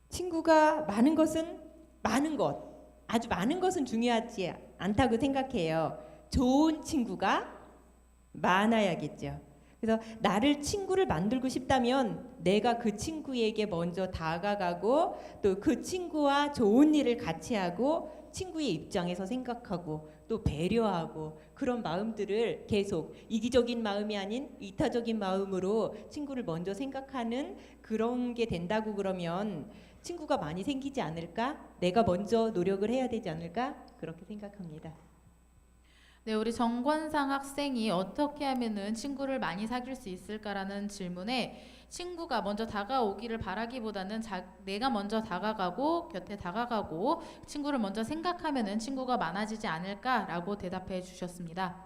친구가 많은 것은 많은 것, 아주 많은 것은 중요하지 않다고 생각해요. 좋은 친구가 많아야겠죠. 그래서 나를 친구를 만들고 싶다면 내가 그 친구에게 먼저 다가가고 또 그 친구와 좋은 일을 같이 하고 친구의 입장에서 생각하고 또 배려하고 그런 마음들을 계속 이기적인 마음이 아닌 이타적인 마음으로 친구를 먼저 생각하는 그런 게 된다고 그러면 친구가 많이 생기지 않을까? 내가 먼저 노력을 해야 되지 않을까? 그렇게 생각합니다. 네, 우리 정권상 학생이 어떻게 하면은 친구를 많이 사귈 수 있을까라는 질문에 친구가 먼저 다가오기를 바라기보다는 내가 먼저 다가가고 곁에 다가가고 친구를 먼저 생각하면은 친구가 많아지지 않을까라고 대답해 주셨습니다.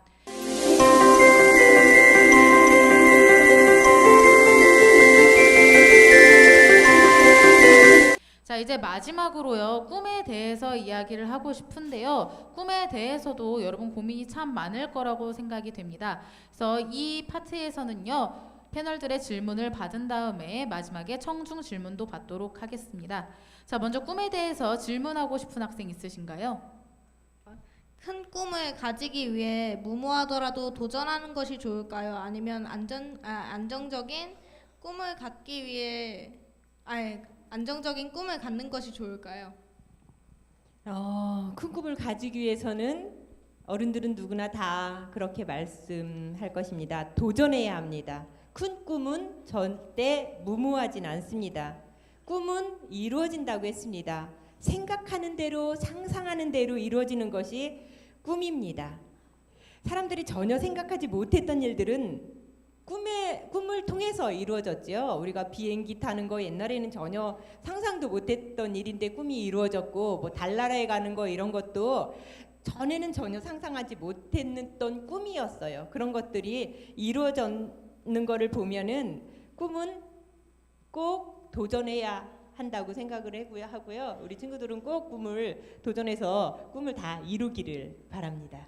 자, 이제 마지막으로요. 꿈에 대해서 이야기를 하고 싶은데요. 꿈에 대해서도 여러분 고민이 참 많을 거라고 생각이 됩니다. 그래서 이 파트에서는요. 패널들의 질문을 받은 다음에 마지막에 청중 질문도 받도록 하겠습니다. 자, 먼저 꿈에 대해서 질문하고 싶은 학생 있으신가요? 큰 꿈을 가지기 위해 무모하더라도 도전하는 것이 좋을까요? 아니면 안정적인 꿈을 갖기 위해 안정적인 꿈을 갖는 것이 좋을까요? 큰 꿈을 가지기 위해서는 어른들은 누구나 다 그렇게 말씀할 것입니다. 도전해야 합니다. 큰 꿈은 절대 무모하진 않습니다. 꿈은 이루어진다고 했습니다. 생각하는 대로 상상하는 대로 이루어지는 것이 꿈입니다. 사람들이 전혀 생각하지 못했던 일들은 꿈을 통해서 이루어졌죠. 우리가 비행기 타는 거 옛날에는 전혀 상상도 못했던 일인데 꿈이 이루어졌고 뭐 달나라에 가는 거 이런 것도 전에는 전혀 상상하지 못했던 꿈이었어요. 그런 것들이 이루어졌는 거를 보면은 꿈은 꼭 도전해야 한다고 생각을 하고요. 우리 친구들은 꼭 꿈을 도전해서 꿈을 다 이루기를 바랍니다.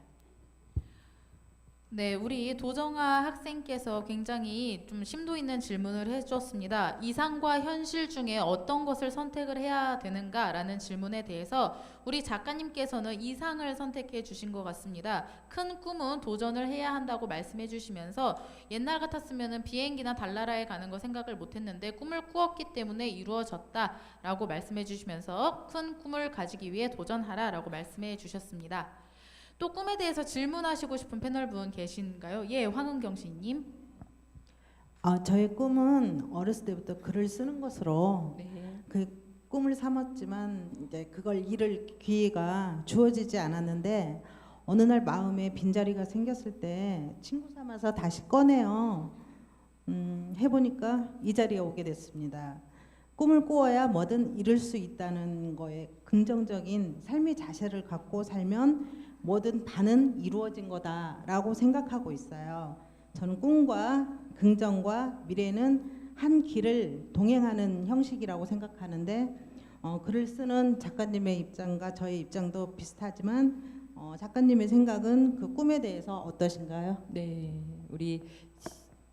네, 우리 도정아 학생께서 굉장히 좀 심도 있는 질문을 해주었습니다. 이상과 현실 중에 어떤 것을 선택을 해야 되는가라는 질문에 대해서 우리 작가님께서는 이상을 선택해 주신 것 같습니다. 큰 꿈은 도전을 해야 한다고 말씀해 주시면서 옛날 같았으면 비행기나 달나라에 가는 거 생각을 못했는데 꿈을 꾸었기 때문에 이루어졌다라고 말씀해 주시면서 큰 꿈을 가지기 위해 도전하라라고 말씀해 주셨습니다. 또 꿈에 대해서 질문하시고 싶은 패널분 계신가요? 예, 황은경 씨님. 저의 꿈은 어렸을 때부터 글을 쓰는 것으로 네. 그 꿈을 삼았지만 이제 그걸 이룰 기회가 주어지지 않았는데 어느 날 마음에 빈자리가 생겼을 때 친구 삼아서 다시 꺼내요. 해보니까 이 자리에 오게 됐습니다. 꿈을 꾸어야 뭐든 이룰 수 있다는 거에 긍정적인 삶의 자세를 갖고 살면 뭐든 반은 이루어진 거다라고 생각하고 있어요. 저는 꿈과 긍정과 미래는 한 길을 동행하는 형식이라고 생각하는데 글을 쓰는 작가님의 입장과 저의 입장도 비슷하지만 작가님의 생각은 그 꿈에 대해서 어떠신가요? 네, 우리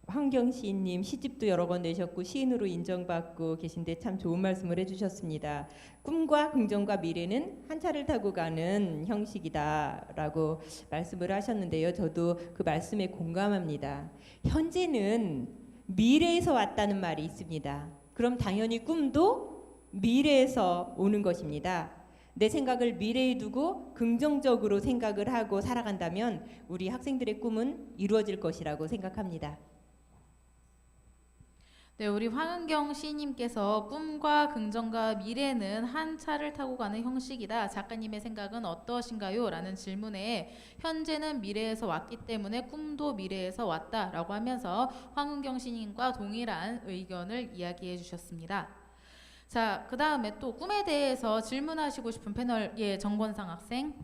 황경 시인님 시집도 여러 번 내셨고 시인으로 인정받고 계신데 참 좋은 말씀을 해주셨습니다. 꿈과 긍정과 미래는 한 차를 타고 가는 형식이다라고 말씀을 하셨는데요. 저도 그 말씀에 공감합니다. 현재는 미래에서 왔다는 말이 있습니다. 그럼 당연히 꿈도 미래에서 오는 것입니다. 내 생각을 미래에 두고 긍정적으로 생각을 하고 살아간다면 우리 학생들의 꿈은 이루어질 것이라고 생각합니다. 네, 우리 황은경 시인님께서 꿈과 긍정과 미래는 한 차를 타고 가는 형식이다. 작가님의 생각은 어떠신가요? 라는 질문에 현재는 미래에서 왔기 때문에 꿈도 미래에서 왔다라고 하면서 황은경 시인님과 동일한 의견을 이야기해 주셨습니다. 자, 그 다음에 또 꿈에 대해서 질문하시고 싶은 패널, 예, 정권상 학생.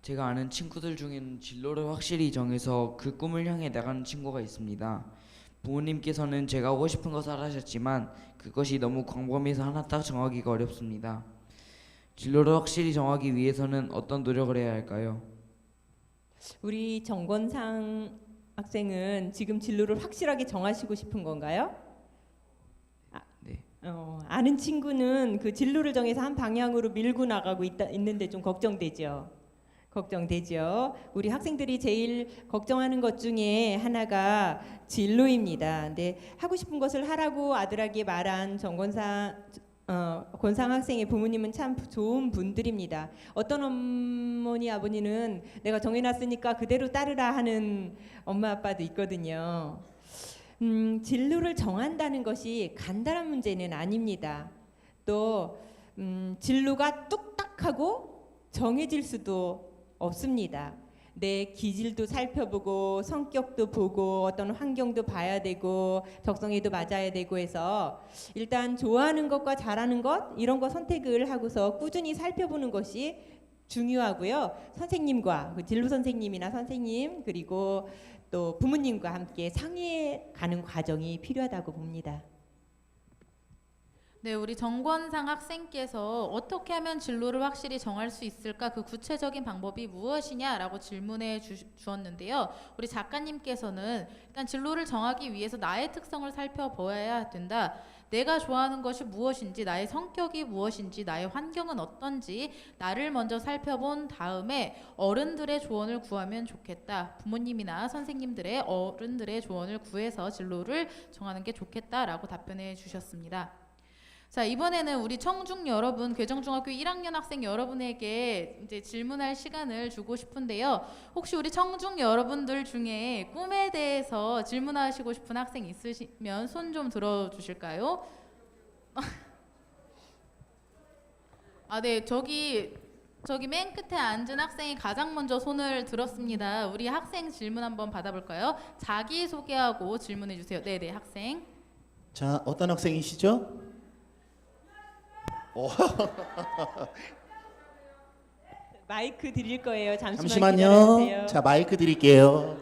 제가 아는 친구들 중에는 진로를 확실히 정해서 그 꿈을 향해 나가는 친구가 있습니다. 부모님께서는 제가 하고 싶은 것을 하셨지만 그것이 너무 광범위해서 하나 딱 정하기가 어렵습니다. 진로를 확실히 정하기 위해서는 어떤 노력을 해야 할까요? 우리 정권상 학생은 지금 진로를 확실하게 정하시고 싶은 건가요? 네. 아는 친구는 그 진로를 정해서 한 방향으로 밀고 나가고 있는데 좀 걱정되죠. 우리 학생들이 제일 걱정하는 것 중에 하나가 진로입니다. 근데 하고 싶은 것을 하라고 아들에게 말한 권상 학생의 부모님은 참 좋은 분들입니다. 어떤 어머니 아버지는 내가 정해놨으니까 그대로 따르라 하는 엄마 아빠도 있거든요. 진로를 정한다는 것이 간단한 문제는 아닙니다. 또 진로가 뚝딱하고 정해질 수도 없습니다. 내 기질도 살펴보고 성격도 보고 어떤 환경도 봐야 되고 적성에도 맞아야 되고 해서 일단 좋아하는 것과 잘하는 것 이런 거 선택을 하고서 꾸준히 살펴보는 것이 중요하고요. 선생님과 진로 선생님이나 선생님 그리고 또 부모님과 함께 상의해 가는 과정이 필요하다고 봅니다. 네, 우리 정권상 학생께서 어떻게 하면 진로를 확실히 정할 수 있을까? 그 구체적인 방법이 무엇이냐라고 질문해 주었는데요. 우리 작가님께서는 일단 진로를 정하기 위해서 나의 특성을 살펴봐야 된다. 내가 좋아하는 것이 무엇인지, 나의 성격이 무엇인지, 나의 환경은 어떤지 나를 먼저 살펴본 다음에 어른들의 조언을 구하면 좋겠다. 부모님이나 선생님들의 어른들의 조언을 구해서 진로를 정하는 게 좋겠다라고 답변해 주셨습니다. 자, 이번에는 우리 청중 여러분, 괴정중학교 1학년 학생 여러분에게 이제 질문할 시간을 주고 싶은데요. 혹시 우리 청중 여러분들 중에 꿈에 대해서 질문하시고 싶은 학생 있으시면 손 좀 들어 주실까요? 아, 네, 저기 맨 끝에 앉은 학생이 가장 먼저 손을 들었습니다. 우리 학생 질문 한번 받아볼까요? 자기 소개하고 질문해 주세요. 네, 네, 학생. 자, 어떤 학생이시죠? 마이크 드릴 거예요. 잠시만요. 기다려주세요. 자, 마이크 드릴게요.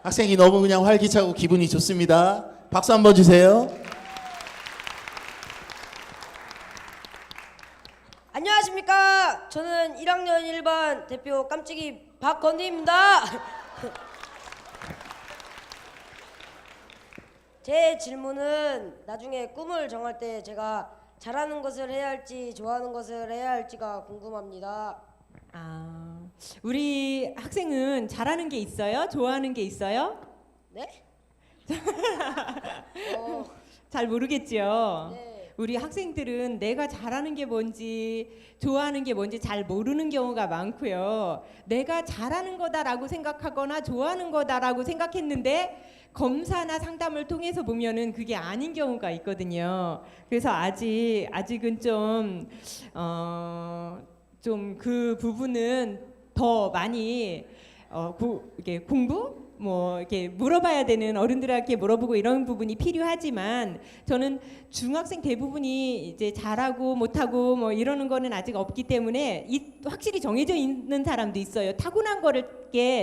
학생이 너무 그냥 활기차고 기분이 좋습니다. 박수 한번 주세요. 안녕하십니까. 저는 1학년 1반 대표 깜찍이 박건디입니다. 제 질문은 나중에 꿈을 정할 때 제가 잘하는 것을 해야 할지 좋아하는 것을 해야 할지가 궁금합니다. 우리 학생은 잘하는 게 있어요? 좋아하는 게 있어요? 네? 잘 모르겠죠. 네. 우리 학생들은 내가 잘하는 게 뭔지 좋아하는 게 뭔지 잘 모르는 경우가 많고요. 내가 잘하는 거다라고 생각하거나 좋아하는 거다라고 생각했는데 검사나 상담을 통해서 보면은 그게 아닌 경우가 있거든요. 그래서 아직은 좀 그 부분은 더 많이 이렇게 공부 이렇게 물어봐야 되는 어른들에게 물어보고 이런 부분이 필요하지만 저는 중학생 대부분이 이제 잘하고 못하고 이러는 거는 아직 없기 때문에 확실히 정해져 있는 사람도 있어요. 타고난 거를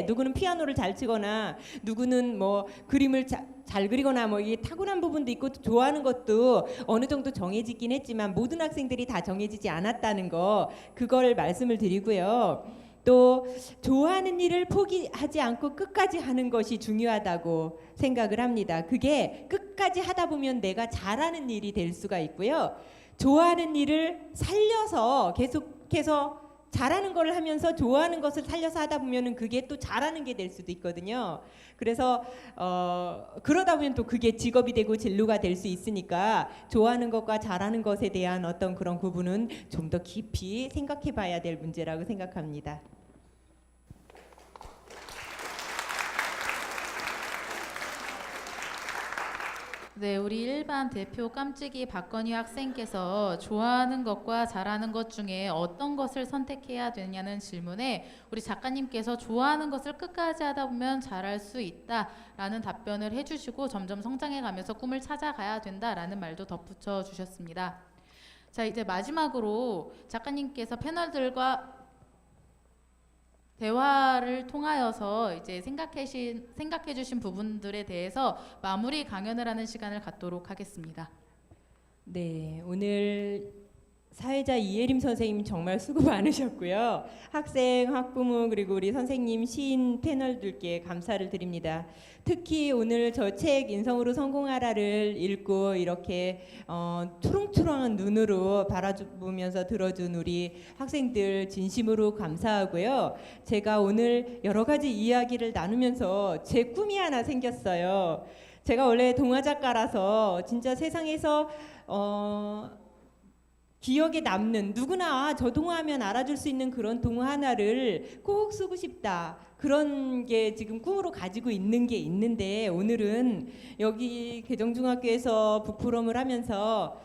누구는 피아노를 잘 치거나 누구는 그림을 잘 그리거나 이게 타고난 부분도 있고 좋아하는 것도 어느 정도 정해지긴 했지만 모든 학생들이 다 정해지지 않았다는 거 그걸 말씀을 드리고요. 또 좋아하는 일을 포기하지 않고 끝까지 하는 것이 중요하다고 생각을 합니다. 그게 끝까지 하다 보면 내가 잘하는 일이 될 수가 있고요. 좋아하는 일을 살려서 계속해서 잘하는 거를 하면서 좋아하는 것을 살려서 하다 보면은 그게 또 잘하는 게 될 수도 있거든요. 그래서 그러다 보면 또 그게 직업이 되고 진로가 될 수 있으니까 좋아하는 것과 잘하는 것에 대한 어떤 그런 구분은 좀 더 깊이 생각해 봐야 될 문제라고 생각합니다. 네, 우리 일반 대표 깜찍이 박건희 학생께서 좋아하는 것과 잘하는 것 중에 어떤 것을 선택해야 되냐는 질문에 우리 작가님께서 좋아하는 것을 끝까지 하다 보면 잘할 수 있다라는 답변을 해주시고 점점 성장해가면서 꿈을 찾아가야 된다라는 말도 덧붙여 주셨습니다. 자, 이제 마지막으로 작가님께서 패널들과 대화를 통하여서 이제 생각해 주신 부분들에 대해서 마무리 강연을 하는 시간을 갖도록 하겠습니다. 네, 오늘 사회자 이예림 선생님 정말 수고 많으셨고요. 학생, 학부모 그리고 우리 선생님, 시인 패널들께 감사를 드립니다. 특히 오늘 저 책 인성으로 성공하라를 읽고 이렇게 초롱초롱한 눈으로 바라보면서 들어준 우리 학생들 진심으로 감사하고요. 제가 오늘 여러 가지 이야기를 나누면서 제 꿈이 하나 생겼어요. 제가 원래 동화 작가라서 진짜 세상에서 기억에 남는 누구나 저 동화하면 알아줄 수 있는 그런 동화 하나를 꼭 쓰고 싶다. 그런 게 지금 꿈으로 가지고 있는 게 있는데 오늘은 여기 개정중학교에서 북포럼을 하면서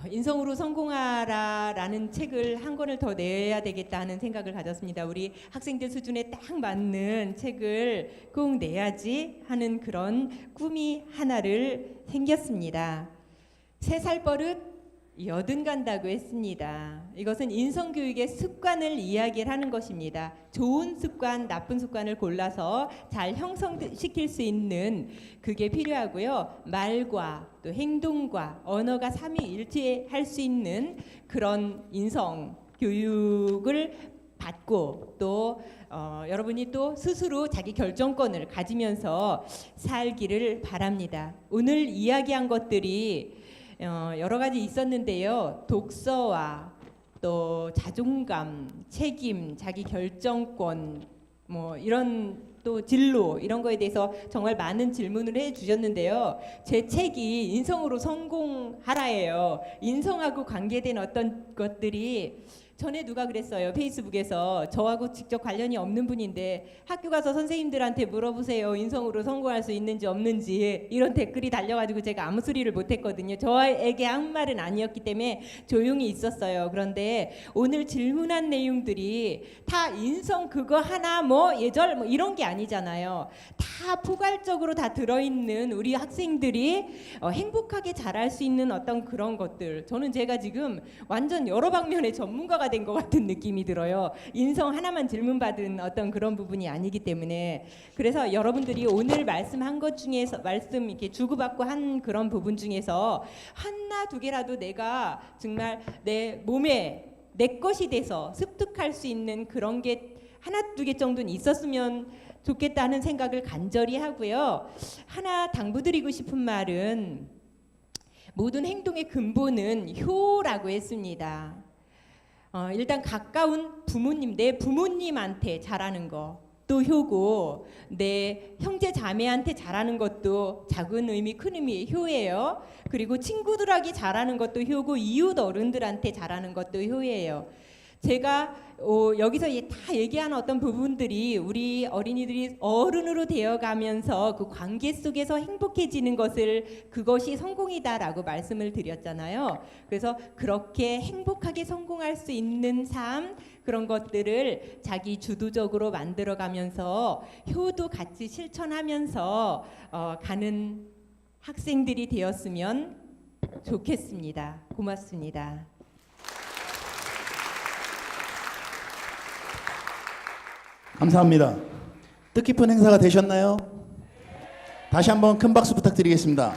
인성으로 성공하라라는 책을 한 권을 더 내야 되겠다 하는 생각을 가졌습니다. 우리 학생들 수준에 딱 맞는 책을 꼭 내야지 하는 그런 꿈이 하나를 생겼습니다. 3살 버릇 80 간다고 했습니다. 이것은 인성교육의 습관을 이야기를 하는 것입니다. 좋은 습관, 나쁜 습관을 골라서 잘 형성시킬 수 있는 그게 필요하고요. 말과 또 행동과 언어가 삼위일체할 수 있는 그런 인성교육을 받고 또 여러분이 또 스스로 자기 결정권을 가지면서 살기를 바랍니다. 오늘 이야기한 것들이 여러 가지 있었는데요. 독서와 또 자존감, 책임, 자기 결정권, 뭐 이런 또 진로 이런 거에 대해서 정말 많은 질문을 해주셨는데요. 제 책이 인성으로 성공하라예요. 인성하고 관계된 어떤 것들이 전에 누가 그랬어요. 페이스북에서 저하고 직접 관련이 없는 분인데 학교 가서 선생님들한테 물어보세요. 인성으로 성공할 수 있는지 없는지 이런 댓글이 달려가지고 제가 아무 소리를 못했거든요. 저에게 한 말은 아니었기 때문에 조용히 있었어요. 그런데 오늘 질문한 내용들이 다 인성 그거 하나 뭐 예절 뭐 이런 게 아니잖아요. 다 포괄적으로 다 들어있는 우리 학생들이 행복하게 자랄 수 있는 어떤 그런 것들. 저는 제가 지금 완전 여러 방면의 전문가가 된 것 같은 느낌이 들어요. 인성 하나만 질문받은 어떤 그런 부분이 아니기 때문에 그래서 여러분들이 오늘 말씀한 것 중에서 말씀 이렇게 주고받고 한 그런 부분 중에서 하나 두 개라도 내가 정말 내 몸에 내 것이 돼서 습득할 수 있는 그런 게 하나 두 개 정도는 있었으면 좋겠다는 생각을 간절히 하고요. 하나 당부드리고 싶은 말은 모든 행동의 근본은 효라고 했습니다. 일단 가까운 부모님, 내 부모님한테 잘하는 거 또 효고 내 형제 자매한테 잘하는 것도 작은 의미 큰 의미의 효예요. 그리고 친구들에게 잘하는 것도 효고 이웃 어른들한테 잘하는 것도 효예요. 제가 여기서 다 얘기하는 어떤 부분들이 우리 어린이들이 어른으로 되어가면서 그 관계 속에서 행복해지는 것을 그것이 성공이다라고 말씀을 드렸잖아요. 그래서 그렇게 행복하게 성공할 수 있는 삶 그런 것들을 자기 주도적으로 만들어가면서 효도 같이 실천하면서 가는 학생들이 되었으면 좋겠습니다. 고맙습니다. 감사합니다. 뜻깊은 행사가 되셨나요? 다시 한번 큰 박수 부탁드리겠습니다.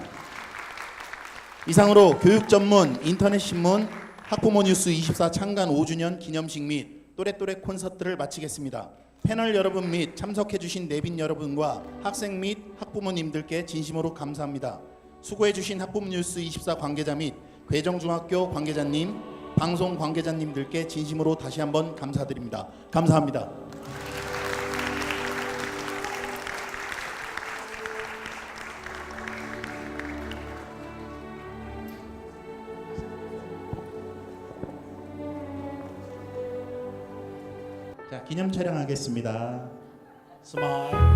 이상으로 교육 전문 인터넷 신문 학부모 뉴스 24 창간 5주년 기념식 및 또래또래 콘서트를 마치겠습니다. 패널 여러분 및 참석해 주신 내빈 여러분과 학생 및 학부모님들께 진심으로 감사합니다. 수고해 주신 학부모 뉴스 24 관계자 및 괴정중학교 관계자님, 방송 관계자님들께 진심으로 다시 한번 감사드립니다. 감사합니다. 자, 기념 촬영하겠습니다. 스마일.